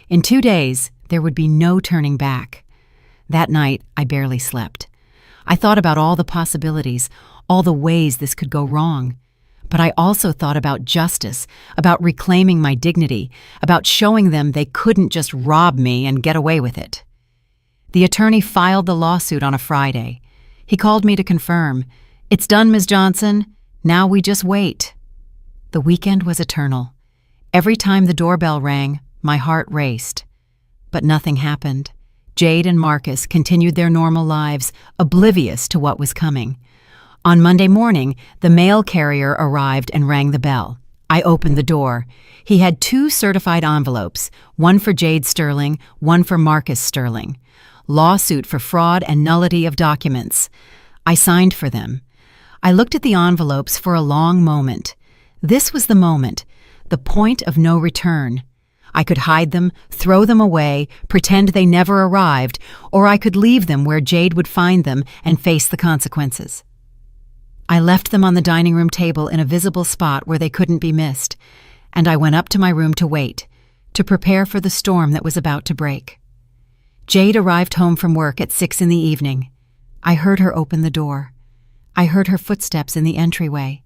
In 2 days, there would be no turning back. That night, I barely slept. I thought about all the possibilities, all the ways this could go wrong. But I also thought about justice, about reclaiming my dignity, about showing them they couldn't just rob me and get away with it. The attorney filed the lawsuit on a Friday. He called me to confirm. "It's done, Ms. Johnson. Now we just wait." The weekend was eternal. Every time the doorbell rang, my heart raced. But nothing happened. Jade and Marcus continued their normal lives, oblivious to what was coming. On Monday morning, the mail carrier arrived and rang the bell. I opened the door. He had 2 certified envelopes, one for Jade Sterling, one for Marcus Sterling. Lawsuit for fraud and nullity of documents. I signed for them. I looked at the envelopes for a long moment. This was the moment, the point of no return. I could hide them, throw them away, pretend they never arrived, or I could leave them where Jade would find them and face the consequences. I left them on the dining room table in a visible spot where they couldn't be missed, and I went up to my room to wait, to prepare for the storm that was about to break. Jade arrived home from work at 6 in the evening. I heard her open the door. I heard her footsteps in the entryway.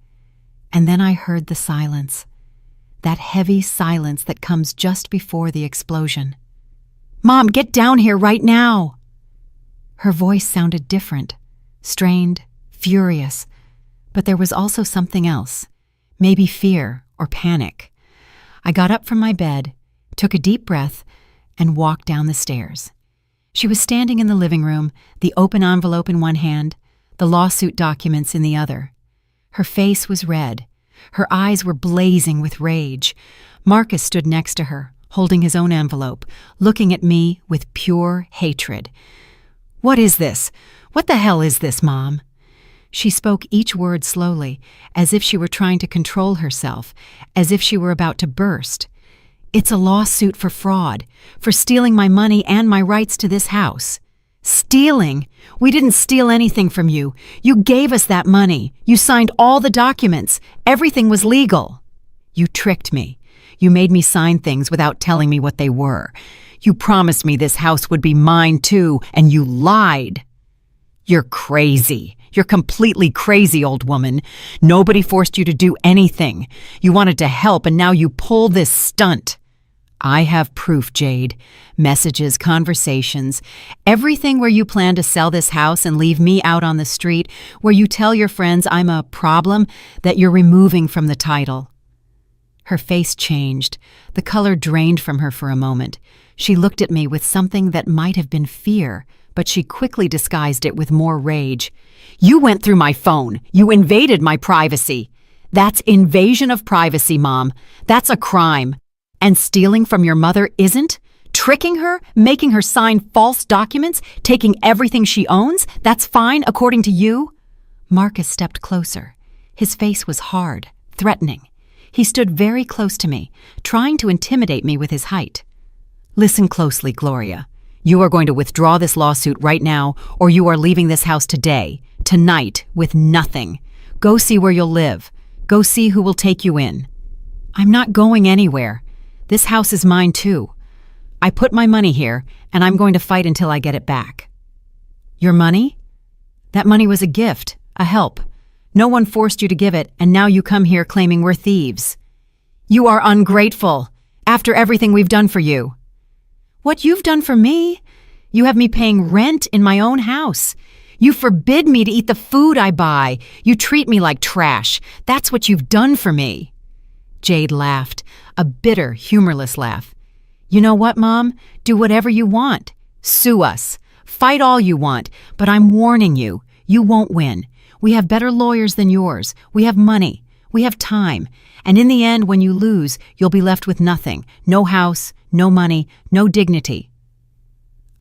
And then I heard the silence, that heavy silence that comes just before the explosion. "Mom, get down here right now!" Her voice sounded different, strained, furious. But there was also something else, maybe fear or panic. I got up from my bed, took a deep breath, and walked down the stairs. She was standing in the living room, the open envelope in one hand, the lawsuit documents in the other. Her face was red. Her eyes were blazing with rage. Marcus stood next to her, holding his own envelope, looking at me with pure hatred. "What is this? What the hell is this, Mom?" She spoke each word slowly, as if she were trying to control herself, as if she were about to burst. "It's a lawsuit for fraud, for stealing my money and my rights to this house." "Stealing? We didn't steal anything from you. You gave us that money. You signed all the documents. Everything was legal." "You tricked me. You made me sign things without telling me what they were. You promised me this house would be mine too, and you lied." "You're crazy. You're completely crazy, old woman. Nobody forced you to do anything. You wanted to help, and now you pull this stunt." "I have proof, Jade. Messages, conversations, everything where you plan to sell this house and leave me out on the street, where you tell your friends I'm a problem that you're removing from the title." Her face changed. The color drained from her for a moment. She looked at me with something that might have been fear, but she quickly disguised it with more rage. "You went through my phone. You invaded my privacy. That's invasion of privacy, Mom. That's a crime. And stealing from your mother isn't? Tricking her, making her sign false documents, taking everything she owns, that's fine according to you?" Marcus stepped closer. His face was hard, threatening. He stood very close to me, trying to intimidate me with his height. "Listen closely, Gloria. You are going to withdraw this lawsuit right now, or you are leaving this house today, tonight, with nothing. Go see where you'll live. Go see who will take you in." "I'm not going anywhere. This house is mine too. I put my money here, and I'm going to fight until I get it back." "Your money? That money was a gift, a help. No one forced you to give it, and now you come here claiming we're thieves. You are ungrateful, after everything we've done for you. What you've done for me? You have me paying rent in my own house. You forbid me to eat the food I buy. You treat me like trash. That's what you've done for me. Jade laughed, a bitter, humorless laugh. You know what, Mom? Do whatever you want. Sue us. Fight all you want, but I'm warning you, you won't win. We have better lawyers than yours. We have money. We have time. And in the end, when you lose, you'll be left with nothing. No house, no money, no dignity.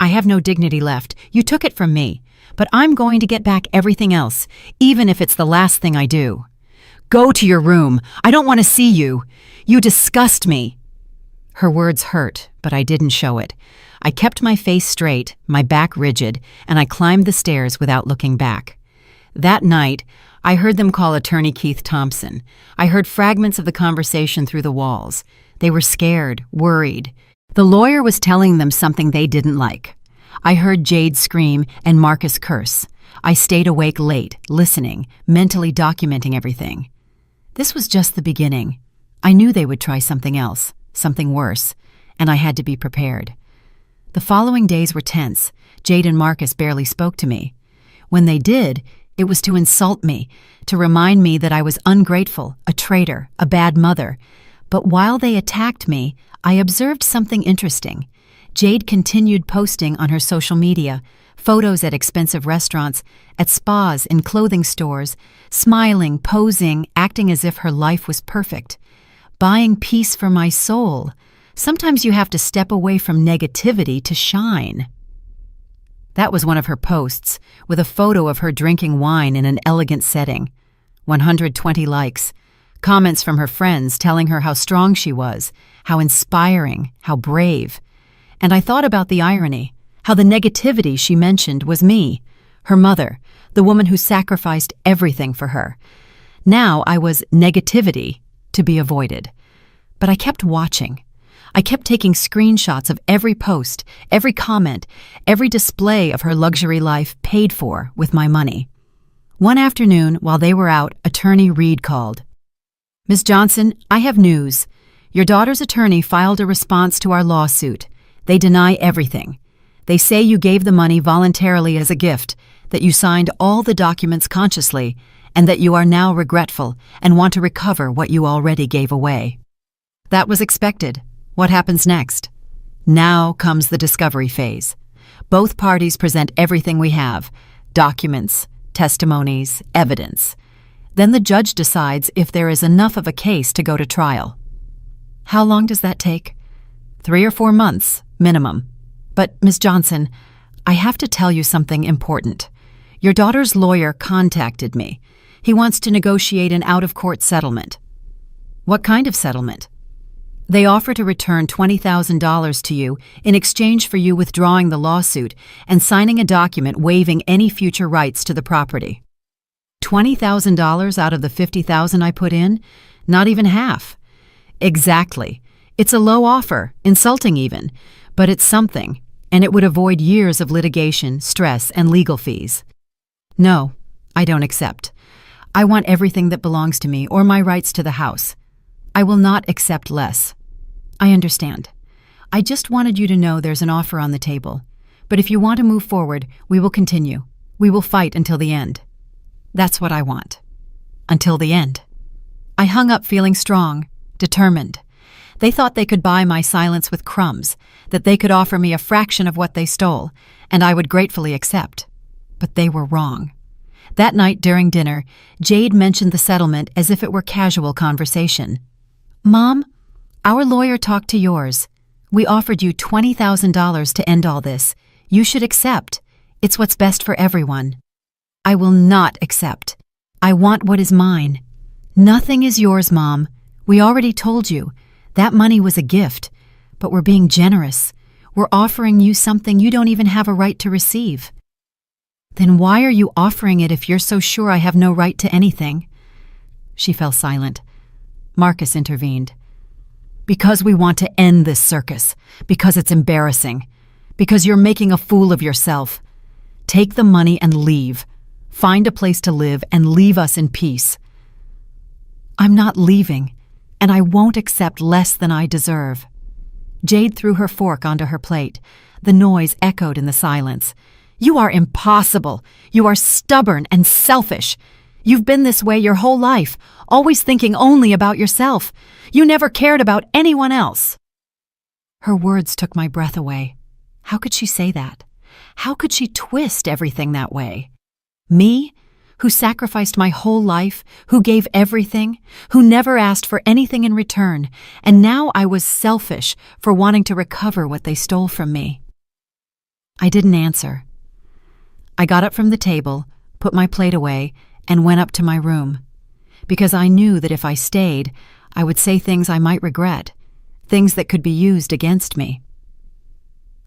I have no dignity left. You took it from me. But I'm going to get back everything else, even if it's the last thing I do. Go to your room. I don't want to see you. You disgust me. Her words hurt, but I didn't show it. I kept my face straight, my back rigid, and I climbed the stairs without looking back. That night, I heard them call attorney Keith Thompson. I heard fragments of the conversation through the walls. They were scared, worried. The lawyer was telling them something they didn't like. I heard Jade scream and Marcus curse. I stayed awake late, listening, mentally documenting everything. This was just the beginning. I knew they would try something else, something worse, and I had to be prepared. The following days were tense. Jade and Marcus barely spoke to me. When they did, it was to insult me, to remind me that I was ungrateful, a traitor, a bad mother. But while they attacked me, I observed something interesting. Jade continued posting on her social media, photos at expensive restaurants, at spas, in clothing stores, smiling, posing, acting as if her life was perfect. Buying peace for my soul. Sometimes you have to step away from negativity to shine. That was one of her posts, with a photo of her drinking wine in an elegant setting. 120 likes. Comments from her friends telling her how strong she was, how inspiring, how brave. And I thought about the irony, how the negativity she mentioned was me, her mother, the woman who sacrificed everything for her. Now I was negativity to be avoided. But I kept watching. I kept taking screenshots of every post, every comment, every display of her luxury life paid for with my money. One afternoon, while they were out, attorney Reed called. Ms. Johnson, I have news. Your daughter's attorney filed a response to our lawsuit. They deny everything. They say you gave the money voluntarily as a gift, that you signed all the documents consciously, and that you are now regretful and want to recover what you already gave away. That was expected. What happens next? Now comes the discovery phase. Both parties present everything we have, documents, testimonies, evidence. Then the judge decides if there is enough of a case to go to trial. How long does that take? 3 or 4 months, minimum. But, Ms. Johnson, I have to tell you something important. Your daughter's lawyer contacted me. He wants to negotiate an out-of-court settlement. What kind of settlement? They offer to return $20,000 to you in exchange for you withdrawing the lawsuit and signing a document waiving any future rights to the property. $20,000 out of the $50,000 I put in? Not even half. Exactly. It's a low offer, insulting even, but it's something, and it would avoid years of litigation, stress, and legal fees. No, I don't accept. I want everything that belongs to me or my rights to the house. I will not accept less. I understand. I just wanted you to know there's an offer on the table. But if you want to move forward, we will continue. We will fight until the end. That's what I want. Until the end. I hung up feeling strong, determined. They thought they could buy my silence with crumbs, that they could offer me a fraction of what they stole, and I would gratefully accept. But they were wrong. That night during dinner, Jade mentioned the settlement as if it were casual conversation. Mom, our lawyer talked to yours. We offered you $20,000 to end all this. You should accept. It's what's best for everyone. I will not accept. I want what is mine. Nothing is yours, Mom. We already told you. That money was a gift, but we're being generous. We're offering you something you don't even have a right to receive. Then why are you offering it if you're so sure I have no right to anything? She fell silent. Marcus intervened. Because we want to end this circus. Because it's embarrassing. Because you're making a fool of yourself. Take the money and leave. find a place to live, and leave us in peace. I'm not leaving, and I won't accept less than I deserve." Jade threw her fork onto her plate. The noise echoed in the silence. "You are impossible. You are stubborn and selfish. You've been this way your whole life, always thinking only about yourself. You never cared about anyone else." Her words took my breath away. How could she say that? How could she twist everything that way? Me, who sacrificed my whole life, who gave everything, who never asked for anything in return, and now I was selfish for wanting to recover what they stole from me. I didn't answer. I got up from the table, put my plate away, and went up to my room, because I knew that if I stayed, I would say things I might regret, things that could be used against me.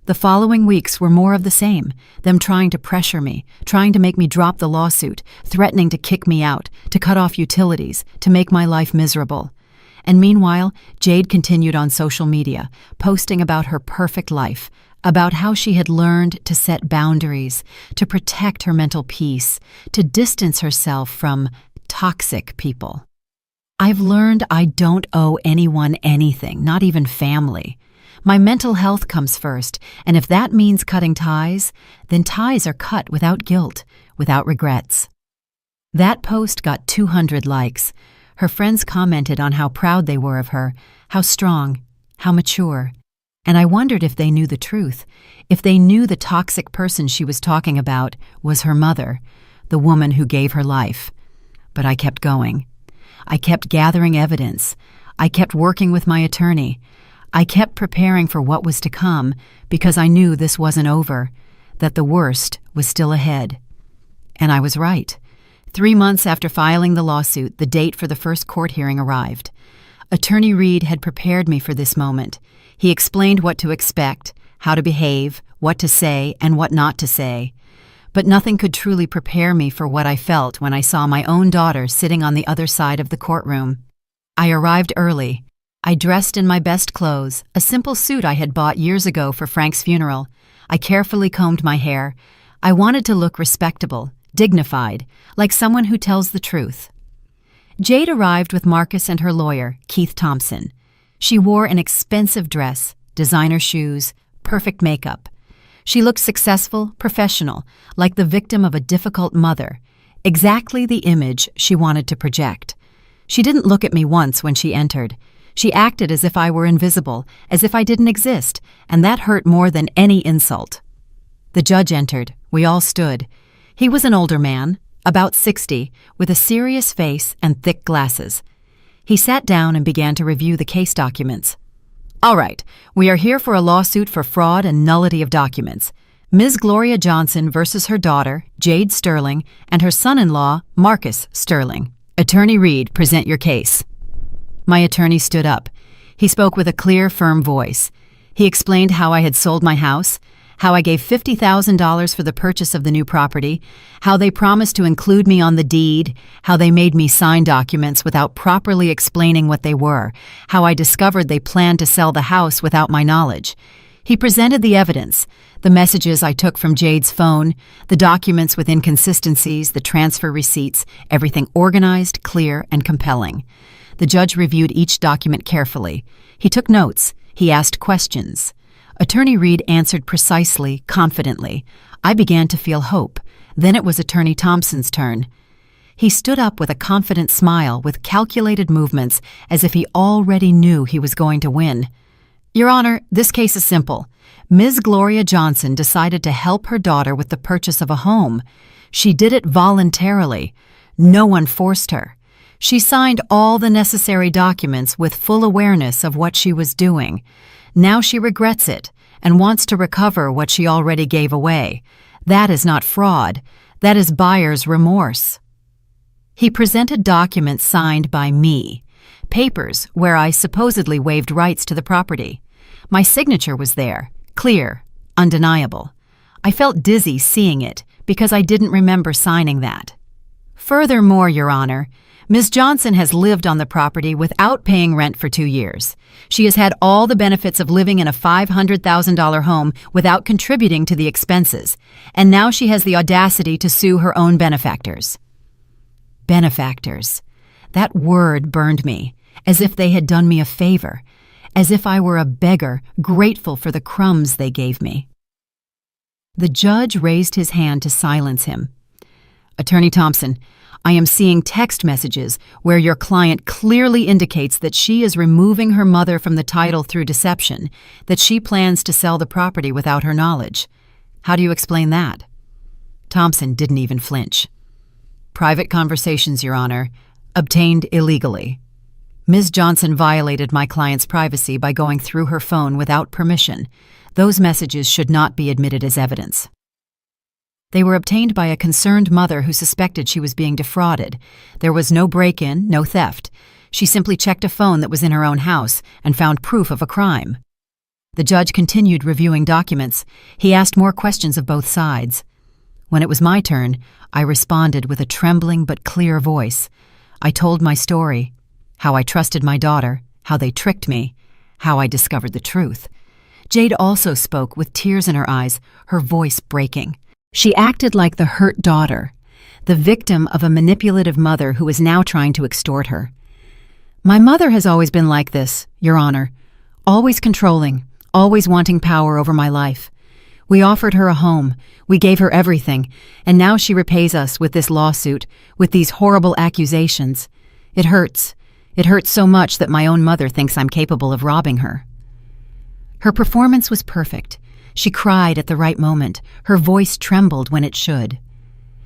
The following weeks were more of the same, them trying to pressure me, trying to make me drop the lawsuit, threatening to kick me out, to cut off utilities, to make my life miserable. And meanwhile, Jade continued on social media, posting about her perfect life, about how she had learned to set boundaries, to protect her mental peace, to distance herself from toxic people. I've learned I don't owe anyone anything, not even family. My mental health comes first, and if that means cutting ties, then ties are cut without guilt, without regrets. That post got 200 likes. Her friends commented on how proud they were of her, how strong, how mature. And I wondered if they knew the truth, if they knew the toxic person she was talking about was her mother, the woman who gave her life. But I kept going. I kept gathering evidence. I kept working with my attorney. I kept preparing for what was to come because I knew this wasn't over, that the worst was still ahead. And I was right. 3 months after filing the lawsuit, the date for the first court hearing arrived. Attorney Reed had prepared me for this moment. He explained what to expect, how to behave, what to say, and what not to say. But nothing could truly prepare me for what I felt when I saw my own daughter sitting on the other side of the courtroom. I arrived early. I dressed in my best clothes, a simple suit I had bought years ago for Frank's funeral. I carefully combed my hair. I wanted to look respectable, dignified, like someone who tells the truth. Jade arrived with Marcus and her lawyer, Keith Thompson. She wore an expensive dress, designer shoes, perfect makeup. She looked successful, professional, like the victim of a difficult mother, exactly the image she wanted to project. She didn't look at me once when she entered. She acted as if I were invisible, as if I didn't exist, and that hurt more than any insult. The judge entered. We all stood. He was an older man, about 60, with a serious face and thick glasses. He sat down and began to review the case documents. "All right, we are here for a lawsuit for fraud and nullity of documents. Ms. Gloria Johnson versus her daughter, Jade Sterling, and her son-in-law, Marcus Sterling. Attorney Reed, present your case." My attorney stood up. He spoke with a clear, firm voice. He explained how I had sold my house, how I gave $50,000 for the purchase of the new property, how they promised to include me on the deed, how they made me sign documents without properly explaining what they were, how I discovered they planned to sell the house without my knowledge. He presented the evidence, the messages I took from Jade's phone, the documents with inconsistencies, the transfer receipts, everything organized, clear, and compelling. The judge reviewed each document carefully. He took notes. He asked questions. Attorney Reed answered precisely, confidently. I began to feel hope. Then it was Attorney Thompson's turn. He stood up with a confident smile, with calculated movements, as if he already knew he was going to win. "Your Honor, this case is simple. Ms. Gloria Johnson decided to help her daughter with the purchase of a home. She did it voluntarily. No one forced her. She signed all the necessary documents with full awareness of what she was doing. Now she regrets it and wants to recover what she already gave away. That is not fraud. That is buyer's remorse." He presented documents signed by me, papers where I supposedly waived rights to the property. My signature was there, clear, undeniable. I felt dizzy seeing it because I didn't remember signing that. "Furthermore, Your Honor, Ms. Johnson has lived on the property without paying rent for 2 years. She has had all the benefits of living in a $500,000 home without contributing to the expenses, and now she has the audacity to sue her own benefactors. Benefactors. That word burned me, as if they had done me a favor, as if I were a beggar grateful for the crumbs they gave me. The judge raised his hand to silence him. Attorney Thompson, I am seeing text messages where your client clearly indicates that she is removing her mother from the title through deception, that she plans to sell the property without her knowledge. How do you explain that? Thompson didn't even flinch. Private conversations, Your Honor, obtained illegally. Ms. Johnson violated my client's privacy by going through her phone without permission. Those messages should not be admitted as evidence. They were obtained by a concerned mother who suspected she was being defrauded. There was no break-in, no theft. She simply checked a phone that was in her own house and found proof of a crime. The judge continued reviewing documents. He asked more questions of both sides. When it was my turn, I responded with a trembling but clear voice. I told my story, how I trusted my daughter, how they tricked me, how I discovered the truth. Jade also spoke with tears in her eyes, her voice breaking. She acted like the hurt daughter, the victim of a manipulative mother who is now trying to extort her. My mother has always been like this, Your Honor, always controlling, always wanting power over my life. We offered her a home, we gave her everything, and now she repays us with this lawsuit, with these horrible accusations. It hurts. It hurts so much that my own mother thinks I'm capable of robbing her. Her performance was perfect. She cried at the right moment. Her voice trembled when it should.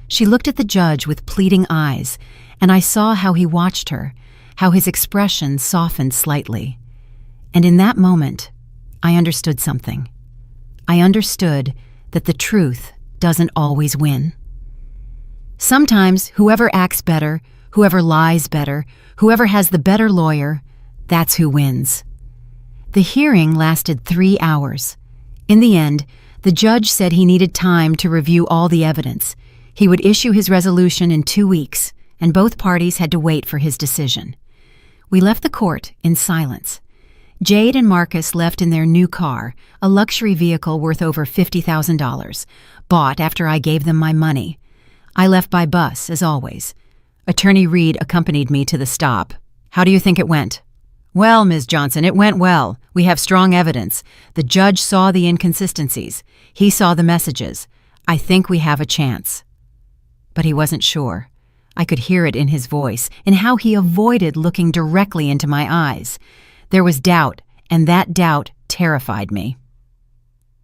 She looked at the judge with pleading eyes, and I saw how he watched her, how his expression softened slightly. And in that moment, I understood something. I understood that the truth doesn't always win. Sometimes whoever acts better, whoever lies better, whoever has the better lawyer, that's who wins. The hearing lasted 3 hours. In the end, the judge said he needed time to review all the evidence. He would issue his resolution in 2 weeks, and both parties had to wait for his decision. We left the court in silence. Jade and Marcus left in their new car, a luxury vehicle worth over $50,000, bought after I gave them my money. I left by bus, as always. Attorney Reed accompanied me to the stop. How do you think it went? Well, Ms. Johnson, it went well. We have strong evidence. The judge saw the inconsistencies. He saw the messages. I think we have a chance. But he wasn't sure. I could hear it in his voice, in how he avoided looking directly into my eyes. There was doubt, and that doubt terrified me.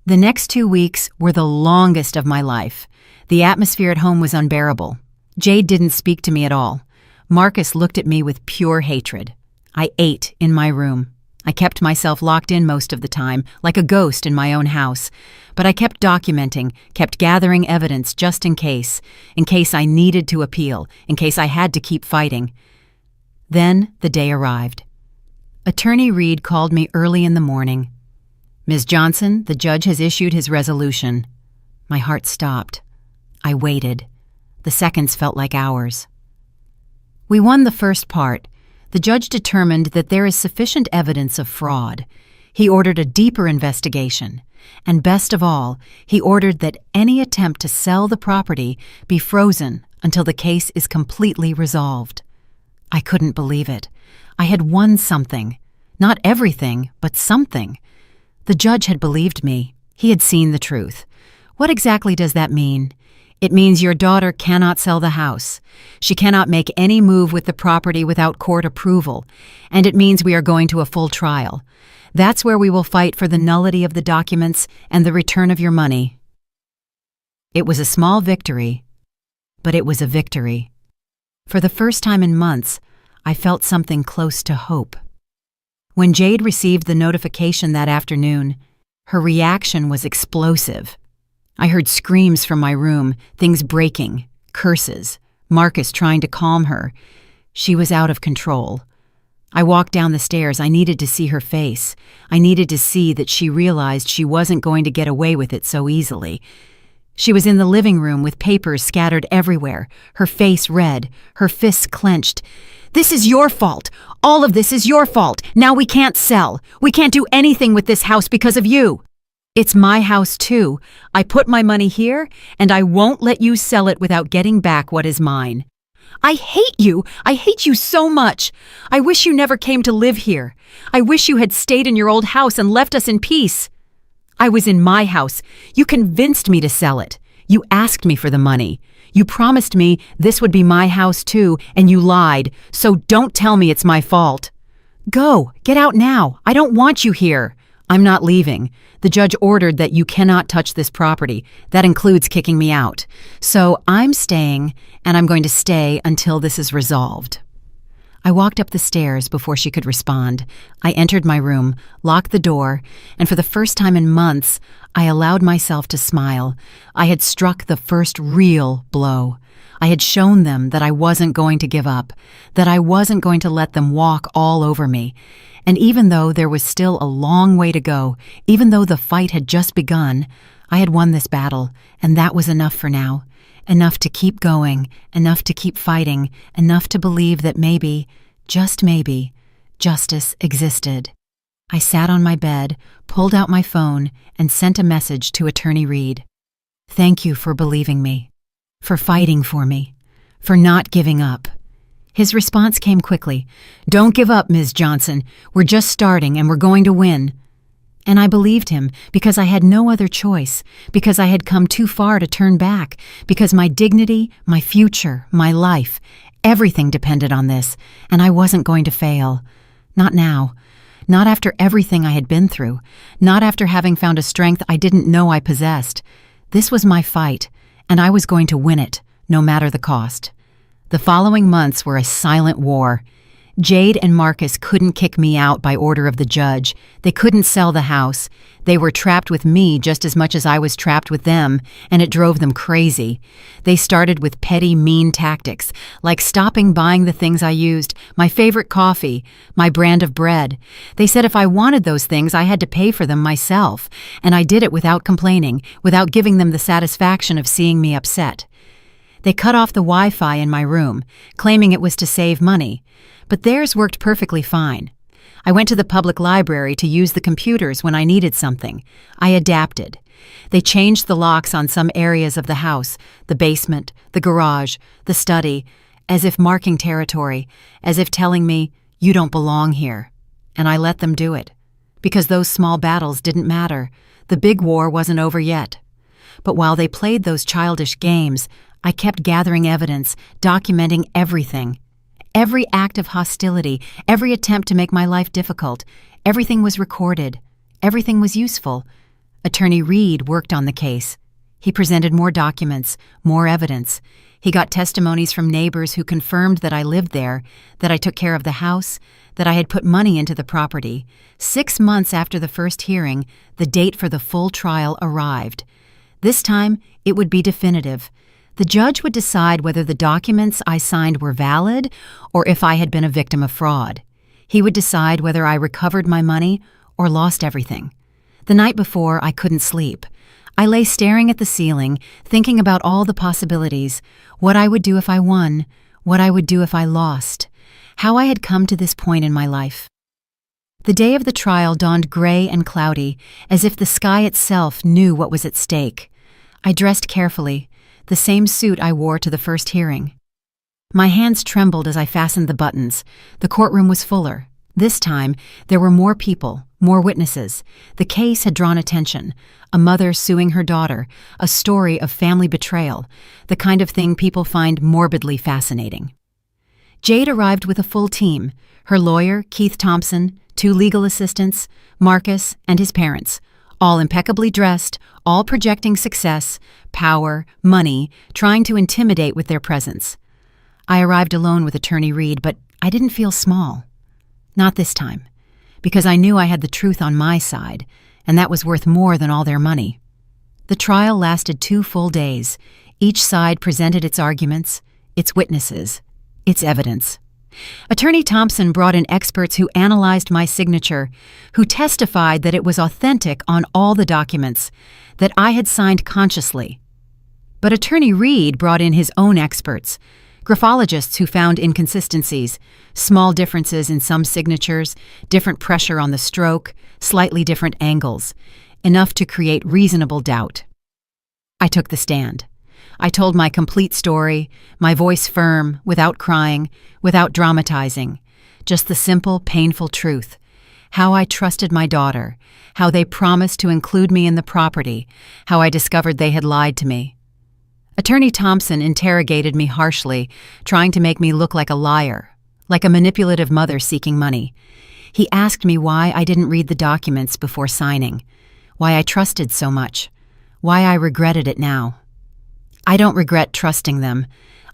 The next 2 weeks were the longest of my life. The atmosphere at home was unbearable. Jade didn't speak to me at all. Marcus looked at me with pure hatred. I ate in my room. I kept myself locked in most of the time, like a ghost in my own house. But I kept documenting, kept gathering evidence just in case I needed to appeal, in case I had to keep fighting. Then the day arrived. Attorney Reed called me early in the morning. Ms. Johnson, the judge has issued his resolution. My heart stopped. I waited. The seconds felt like hours. We won the first part. The judge determined that there is sufficient evidence of fraud. He ordered a deeper investigation. And best of all, he ordered that any attempt to sell the property be frozen until the case is completely resolved. I couldn't believe it. I had won something. Not everything, but something. The judge had believed me. He had seen the truth. What exactly does that mean? It means your daughter cannot sell the house. She cannot make any move with the property without court approval. And it means we are going to a full trial. That's where we will fight for the nullity of the documents and the return of your money. It was a small victory, but it was a victory. For the first time in months, I felt something close to hope. When Jade received the notification that afternoon, her reaction was explosive. I heard screams from my room, things breaking, curses, Marcus trying to calm her. She was out of control. I walked down the stairs. I needed to see her face. I needed to see that she realized she wasn't going to get away with it so easily. She was in the living room with papers scattered everywhere, her face red, her fists clenched. "This is your fault. All of this is your fault. Now we can't sell. We can't do anything with this house because of you. It's my house too. I put my money here, and I won't let you sell it without getting back what is mine. I hate you. I hate you so much. I wish you never came to live here. I wish you had stayed in your old house and left us in peace. I was in my house. You convinced me to sell it. You asked me for the money. You promised me this would be my house too, and you lied, so don't tell me it's my fault. Go, get out now. I don't want you here. I'm not leaving. The judge ordered that you cannot touch this property. That includes kicking me out. So I'm staying, and I'm going to stay until this is resolved." I walked up the stairs before she could respond. I entered my room, locked the door, and for the first time in months, I allowed myself to smile. I had struck the first real blow. I had shown them that I wasn't going to give up, that I wasn't going to let them walk all over me. And even though there was still a long way to go, even though the fight had just begun, I had won this battle, and that was enough for now. Enough to keep going, enough to keep fighting, enough to believe that maybe, just maybe, justice existed. I sat on my bed, pulled out my phone, and sent a message to Attorney Reed. "Thank you for believing me, for fighting for me, for not giving up." His response came quickly. "Don't give up, Ms. Johnson. We're just starting and we're going to win." And I believed him because I had no other choice, because I had come too far to turn back, because my dignity, my future, my life, everything depended on this, and I wasn't going to fail. Not now. Not after everything I had been through. Not after having found a strength I didn't know I possessed. This was my fight, and I was going to win it, no matter the cost. The following months were a silent war. Jade and Marcus couldn't kick me out by order of the judge. They couldn't sell the house. They were trapped with me just as much as I was trapped with them, and it drove them crazy. They started with petty, mean tactics, like stopping buying the things I used, my favorite coffee, my brand of bread. They said if I wanted those things, I had to pay for them myself, and I did it without complaining, without giving them the satisfaction of seeing me upset. They cut off the Wi-Fi in my room, claiming it was to save money. But theirs worked perfectly fine. I went to the public library to use the computers when I needed something. I adapted. They changed the locks on some areas of the house, the basement, the garage, the study, as if marking territory, as if telling me, "You don't belong here." And I let them do it. Because those small battles didn't matter. The big war wasn't over yet. But while they played those childish games, I kept gathering evidence, documenting everything. Every act of hostility, every attempt to make my life difficult, everything was recorded. Everything was useful. Attorney Reed worked on the case. He presented more documents, more evidence. He got testimonies from neighbors who confirmed that I lived there, that I took care of the house, that I had put money into the property. 6 months after the first hearing, the date for the full trial arrived. This time, it would be definitive. The judge would decide whether the documents I signed were valid or if I had been a victim of fraud. He would decide whether I recovered my money or lost everything. The night before, I couldn't sleep. I lay staring at the ceiling, thinking about all the possibilities, what I would do if I won, what I would do if I lost, how I had come to this point in my life. The day of the trial dawned gray and cloudy, as if the sky itself knew what was at stake. I dressed carefully, the same suit I wore to the first hearing. My hands trembled as I fastened the buttons. The courtroom was fuller. This time, there were more people, more witnesses. The case had drawn attention. A mother suing her daughter, a story of family betrayal, the kind of thing people find morbidly fascinating. Jade arrived with a full team, her lawyer, Keith Thompson, 2 legal assistants, Marcus, and his parents, all impeccably dressed, all projecting success, power, money, trying to intimidate with their presence. I arrived alone with Attorney Reed, but I didn't feel small. Not this time, because I knew I had the truth on my side, and that was worth more than all their money. The trial lasted 2 full days. Each side presented its arguments, its witnesses, its evidence. Attorney Thompson brought in experts who analyzed my signature, who testified that it was authentic on all the documents, that I had signed consciously. But Attorney Reed brought in his own experts, graphologists who found inconsistencies, small differences in some signatures, different pressure on the stroke, slightly different angles, enough to create reasonable doubt. I took the stand. I told my complete story, my voice firm, without crying, without dramatizing, just the simple, painful truth. How I trusted my daughter, how they promised to include me in the property, how I discovered they had lied to me. Attorney Thompson interrogated me harshly, trying to make me look like a liar, like a manipulative mother seeking money. He asked me why I didn't read the documents before signing, why I trusted so much, why I regretted it now. I don't regret trusting them.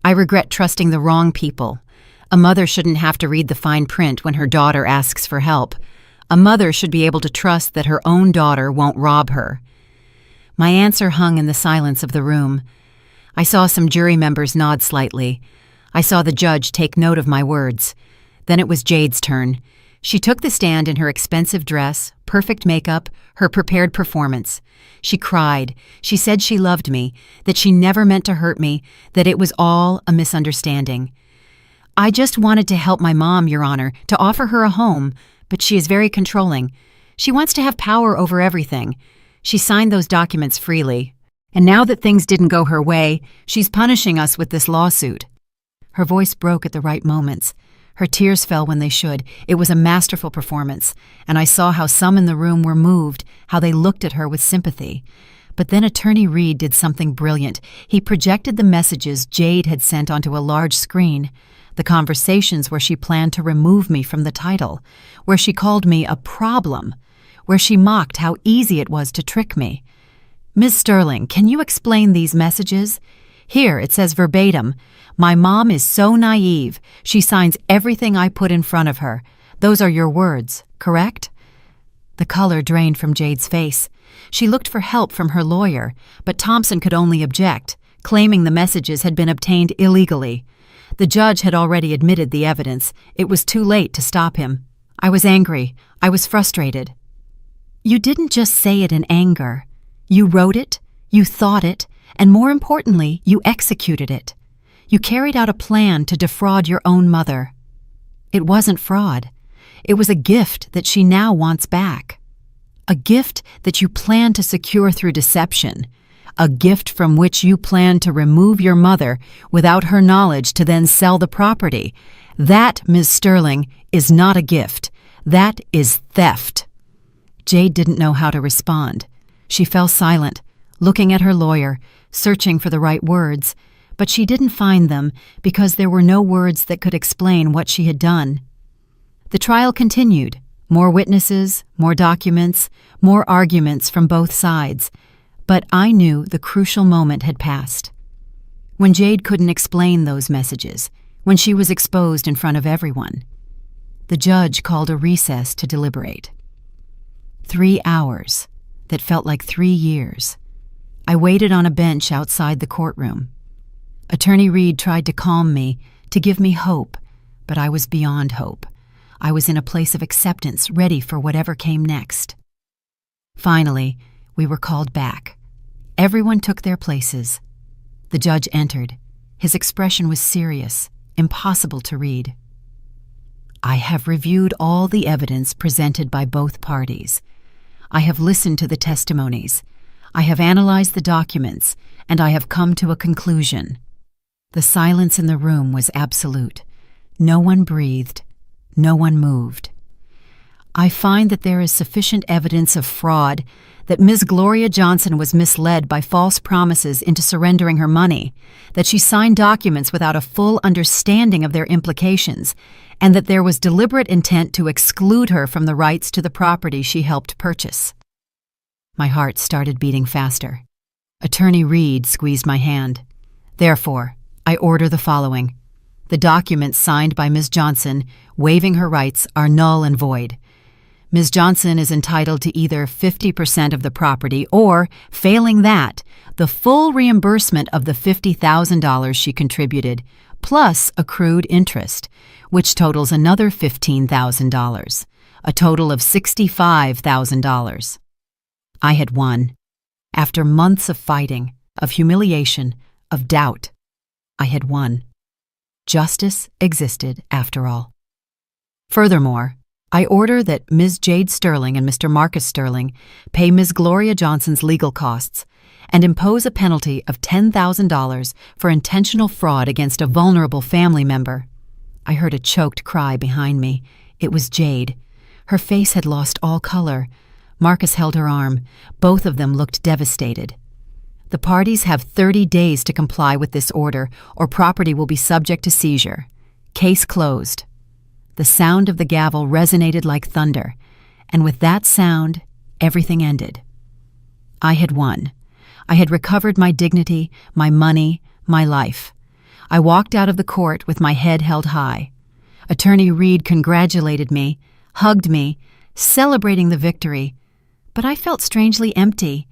I regret trusting the wrong people. A mother shouldn't have to read the fine print when her daughter asks for help. A mother should be able to trust that her own daughter won't rob her. My answer hung in the silence of the room. I saw some jury members nod slightly. I saw the judge take note of my words. Then it was Jade's turn. She took the stand in her expensive dress, perfect makeup, her prepared performance. She cried. She said she loved me, that she never meant to hurt me, that it was all a misunderstanding. I just wanted to help my mom, Your Honor, to offer her a home, but she is very controlling. She wants to have power over everything. She signed those documents freely. And now that things didn't go her way, she's punishing us with this lawsuit. Her voice broke at the right moments. Her tears fell when they should. It was a masterful performance, and I saw how some in the room were moved, how they looked at her with sympathy. But then Attorney Reed did something brilliant. He projected the messages Jade had sent onto a large screen, the conversations where she planned to remove me from the title, where she called me a problem, where she mocked how easy it was to trick me. Ms. Sterling, can you explain these messages? Here, it says verbatim, "My mom is so naive. She signs everything I put in front of her." Those are your words, correct? The color drained from Jade's face. She looked for help from her lawyer, but Thompson could only object, claiming the messages had been obtained illegally. The judge had already admitted the evidence. It was too late to stop him. I was angry. I was frustrated. You didn't just say it in anger. You wrote it, you thought it, and more importantly, you executed it. You carried out a plan to defraud your own mother. It wasn't fraud. It was a gift that she now wants back. A gift that you plan to secure through deception. A gift from which you plan to remove your mother without her knowledge to then sell the property. That, Ms. Sterling, is not a gift. That is theft. Jade didn't know how to respond. She fell silent, looking at her lawyer, searching for the right words, but she didn't find them because there were no words that could explain what she had done. The trial continued. More witnesses, more documents, more arguments from both sides, but I knew the crucial moment had passed. When Jade couldn't explain those messages, when she was exposed in front of everyone, the judge called a recess to deliberate. 3 hours. That felt like 3 years. I waited on a bench outside the courtroom. Attorney Reed tried to calm me, to give me hope, but I was beyond hope. I was in a place of acceptance, ready for whatever came next. Finally, we were called back. Everyone took their places. The judge entered. His expression was serious, impossible to read. I have reviewed all the evidence presented by both parties. I have listened to the testimonies. I have analyzed the documents, and I have come to a conclusion. The silence in the room was absolute. No one breathed. No one moved. I find that there is sufficient evidence of fraud, that Ms. Gloria Johnson was misled by false promises into surrendering her money, that she signed documents without a full understanding of their implications, and that there was deliberate intent to exclude her from the rights to the property she helped purchase. My heart started beating faster. Attorney Reed squeezed my hand. Therefore, I order the following. The documents signed by Ms. Johnson, waiving her rights, are null and void. Ms. Johnson is entitled to either 50% of the property or, failing that, the full reimbursement of the $50,000 she contributed, plus accrued interest, which totals another $15,000, a total of $65,000. I had won. After months of fighting, of humiliation, of doubt. I had won. Justice existed after all. Furthermore, I order that Ms. Jade Sterling and Mr. Marcus Sterling pay Ms. Gloria Johnson's legal costs and impose a penalty of $10,000 for intentional fraud against a vulnerable family member. I heard a choked cry behind me. It was Jade. Her face had lost all color. Marcus held her arm. Both of them looked devastated. The parties have 30 days to comply with this order, or property will be subject to seizure. Case closed. The sound of the gavel resonated like thunder, and with that sound, everything ended. I had won. I had recovered my dignity, my money, my life. I walked out of the court with my head held high. Attorney Reed congratulated me, hugged me, celebrating the victory, but I felt strangely empty.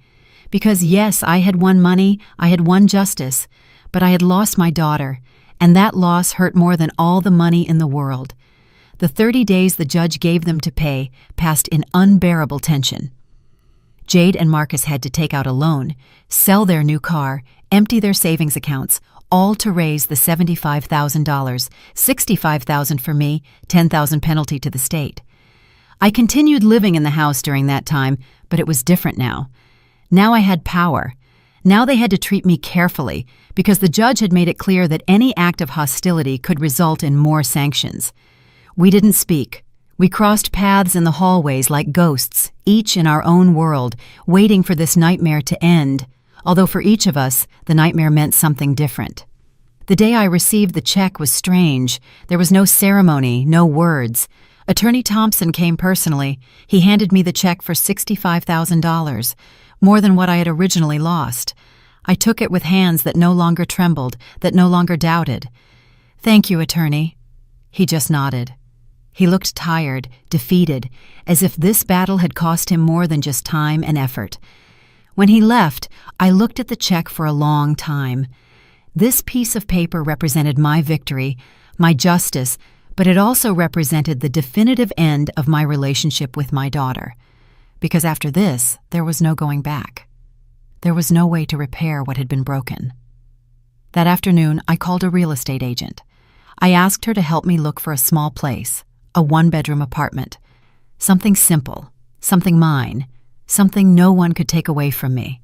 Because yes, I had won money, I had won justice, but I had lost my daughter, and that loss hurt more than all the money in the world. The 30 days the judge gave them to pay passed in unbearable tension. Jade and Marcus had to take out a loan, sell their new car, empty their savings accounts, all to raise the $75,000, $65,000 for me, $10,000 penalty to the state. I continued living in the house during that time, but it was different now. Now I had power. Now they had to treat me carefully, because the judge had made it clear that any act of hostility could result in more sanctions. We didn't speak. We crossed paths in the hallways like ghosts, each in our own world, waiting for this nightmare to end, although for each of us, the nightmare meant something different. The day I received the check was strange. There was no ceremony, no words. Attorney Thompson came personally. He handed me the check for $65,000, more than what I had originally lost. I took it with hands that no longer trembled, that no longer doubted. "Thank you, attorney." He just nodded. He looked tired, defeated, as if this battle had cost him more than just time and effort. When he left, I looked at the check for a long time. This piece of paper represented my victory, my justice, but it also represented the definitive end of my relationship with my daughter. Because after this, there was no going back. There was no way to repair what had been broken. That afternoon, I called a real estate agent. I asked her to help me look for a small place, a one-bedroom apartment. Something simple, something mine, something no one could take away from me.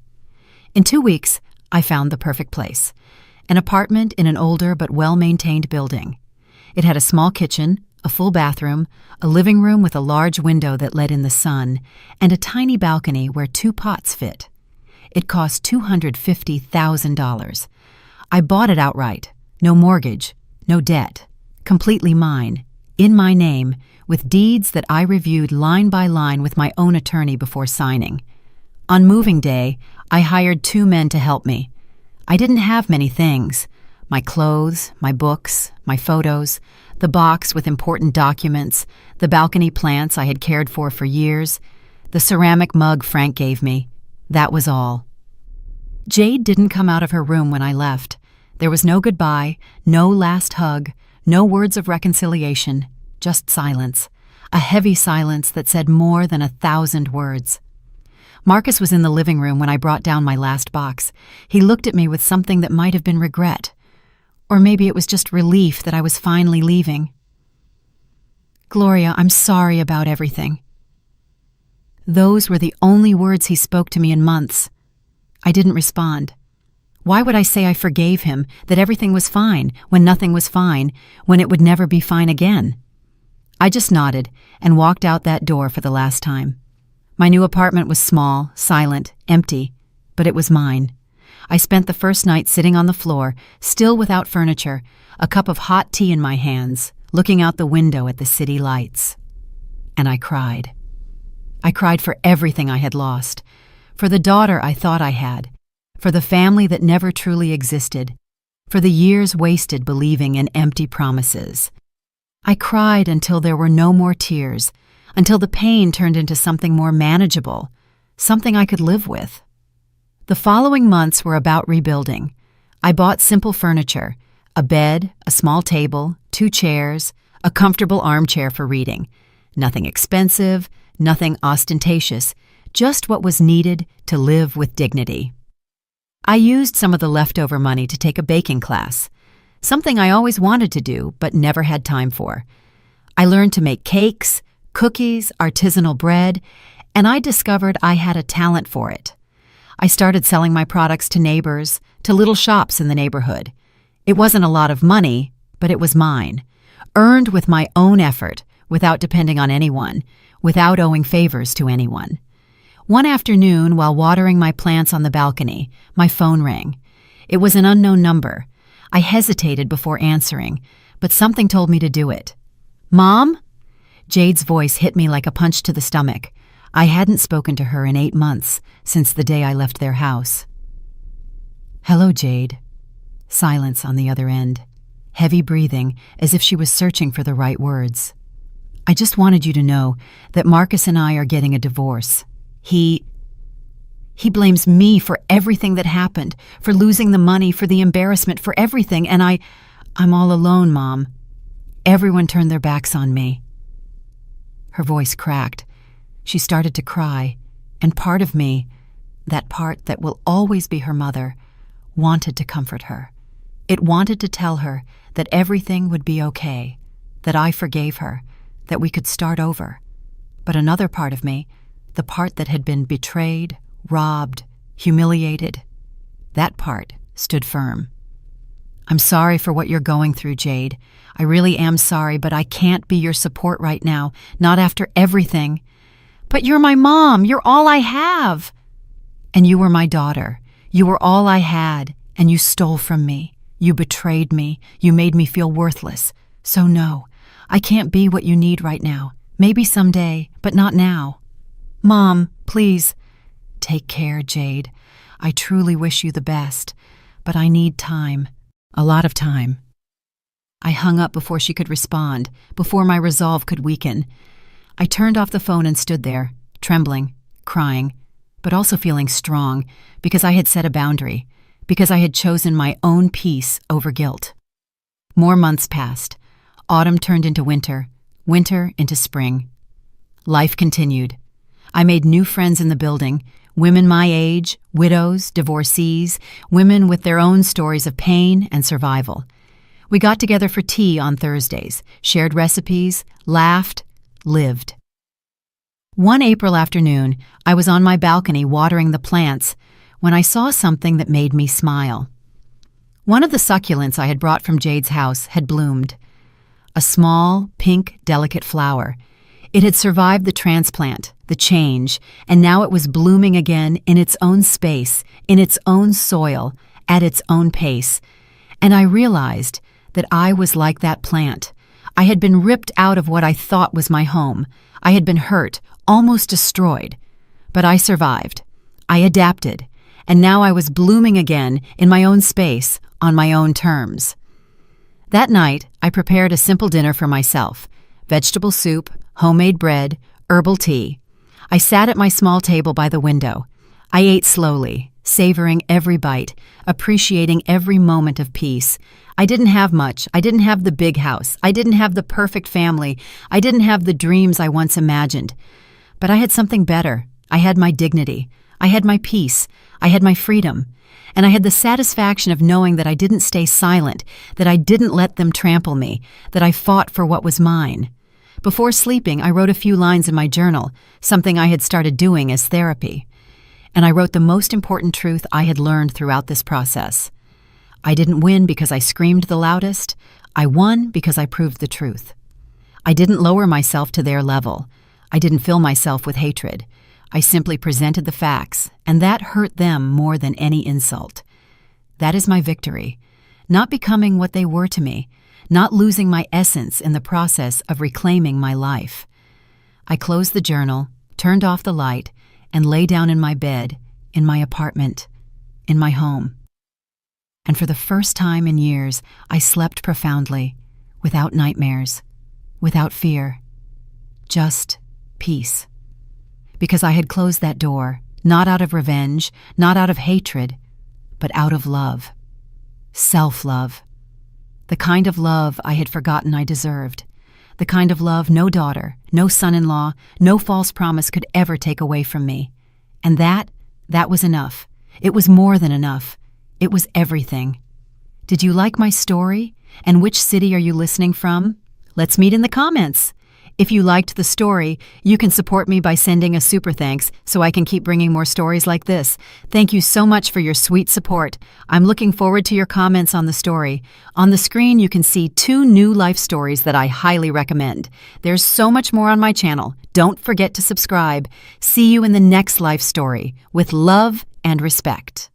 In 2 weeks, I found the perfect place. An apartment in an older but well-maintained building. It had a small kitchen, a full bathroom, a living room with a large window that let in the sun, and a tiny balcony where 2 pots fit. It cost $250,000. I bought it outright. No mortgage, no debt. Completely mine, in my name, with deeds that I reviewed line by line with my own attorney before signing. On moving day, I hired 2 men to help me. I didn't have many things. My clothes, my books, my photos, the box with important documents, the balcony plants I had cared for years, the ceramic mug Frank gave me. That was all. Jade didn't come out of her room when I left. There was no goodbye, no last hug, no words of reconciliation, just silence, a heavy silence that said more than 1,000 words. Marcus was in the living room when I brought down my last box. He looked at me with something that might have been regret. Or maybe it was just relief that I was finally leaving. "Gloria, I'm sorry about everything." Those were the only words he spoke to me in months. I didn't respond. Why would I say I forgave him, that everything was fine, when nothing was fine, when it would never be fine again? I just nodded and walked out that door for the last time. My new apartment was small, silent, empty, but it was mine. I spent the first night sitting on the floor, still without furniture, a cup of hot tea in my hands, looking out the window at the city lights. And I cried. I cried for everything I had lost, for the daughter I thought I had, for the family that never truly existed, for the years wasted believing in empty promises. I cried until there were no more tears, until the pain turned into something more manageable, something I could live with. The following months were about rebuilding. I bought simple furniture, a bed, a small table, 2 chairs, a comfortable armchair for reading. Nothing expensive, nothing ostentatious, just what was needed to live with dignity. I used some of the leftover money to take a baking class, something I always wanted to do but never had time for. I learned to make cakes, cookies, artisanal bread, and I discovered I had a talent for it. I started selling my products to neighbors, to little shops in the neighborhood. It wasn't a lot of money, but it was mine, earned with my own effort, without depending on anyone, without owing favors to anyone. One afternoon, while watering my plants on the balcony, my phone rang. It was an unknown number. I hesitated before answering, but something told me to do it. "Mom?" Jade's voice hit me like a punch to the stomach. I hadn't spoken to her in 8 months, since the day I left their house. "Hello, Jade." Silence on the other end. Heavy breathing, as if she was searching for the right words. "I just wanted you to know that Marcus and I are getting a divorce. He blames me for everything that happened, for losing the money, for the embarrassment, for everything, and I'm all alone, Mom. Everyone turned their backs on me." Her voice cracked. She started to cry, and part of me, that part that will always be her mother, wanted to comfort her. It wanted to tell her that everything would be okay, that I forgave her, that we could start over. But another part of me, the part that had been betrayed, robbed, humiliated, that part stood firm. "I'm sorry for what you're going through, Jade. I really am sorry, but I can't be your support right now, not after everything." "But you're my mom. You're all I have." "And you were my daughter. You were all I had, and you stole from me. You betrayed me. You made me feel worthless. So no, I can't be what you need right now. Maybe someday, but not now. Mom, please." "Take care, Jade. I truly wish you the best, but I need time. A lot of time." I hung up before she could respond, before my resolve could weaken. I turned off the phone and stood there, trembling, crying, but also feeling strong, because I had set a boundary, because I had chosen my own peace over guilt. More months passed. Autumn turned into winter, winter into spring. Life continued. I made new friends in the building, women my age, widows, divorcees, women with their own stories of pain and survival. We got together for tea on Thursdays, shared recipes, laughed, lived. One April afternoon, I was on my balcony watering the plants when I saw something that made me smile. One of the succulents I had brought from Jade's house had bloomed. A small, pink, delicate flower. It had survived the transplant, the change, and now it was blooming again in its own space, in its own soil, at its own pace. And I realized that I was like that plant. I had been ripped out of what I thought was my home. I had been hurt, almost destroyed. But I survived. I adapted. And now I was blooming again in my own space, on my own terms. That night, I prepared a simple dinner for myself. Vegetable soup, homemade bread, herbal tea. I sat at my small table by the window. I ate slowly, savoring every bite, appreciating every moment of peace. I didn't have much. I didn't have the big house. I didn't have the perfect family. I didn't have the dreams I once imagined. But I had something better. I had my dignity. I had my peace. I had my freedom. And I had the satisfaction of knowing that I didn't stay silent, that I didn't let them trample me, that I fought for what was mine. Before sleeping, I wrote a few lines in my journal, something I had started doing as therapy. And I wrote the most important truth I had learned throughout this process. I didn't win because I screamed the loudest. I won because I proved the truth. I didn't lower myself to their level. I didn't fill myself with hatred. I simply presented the facts, and that hurt them more than any insult. That is my victory, not becoming what they were to me, not losing my essence in the process of reclaiming my life. I closed the journal, turned off the light, and lay down in my bed, in my apartment, in my home. And for the first time in years, I slept profoundly, without nightmares, without fear, just peace. Because I had closed that door, not out of revenge, not out of hatred, but out of love. Self-love. The kind of love I had forgotten I deserved. The kind of love no daughter, no son-in-law, no false promise could ever take away from me. And that was enough. It was more than enough. It was everything. Did you like my story? And which city are you listening from? Let's meet in the comments. If you liked the story, you can support me by sending a super thanks so I can keep bringing more stories like this. Thank you so much for your sweet support. I'm looking forward to your comments on the story. On the screen, you can see 2 new life stories that I highly recommend. There's so much more on my channel. Don't forget to subscribe. See you in the next life story with love and respect.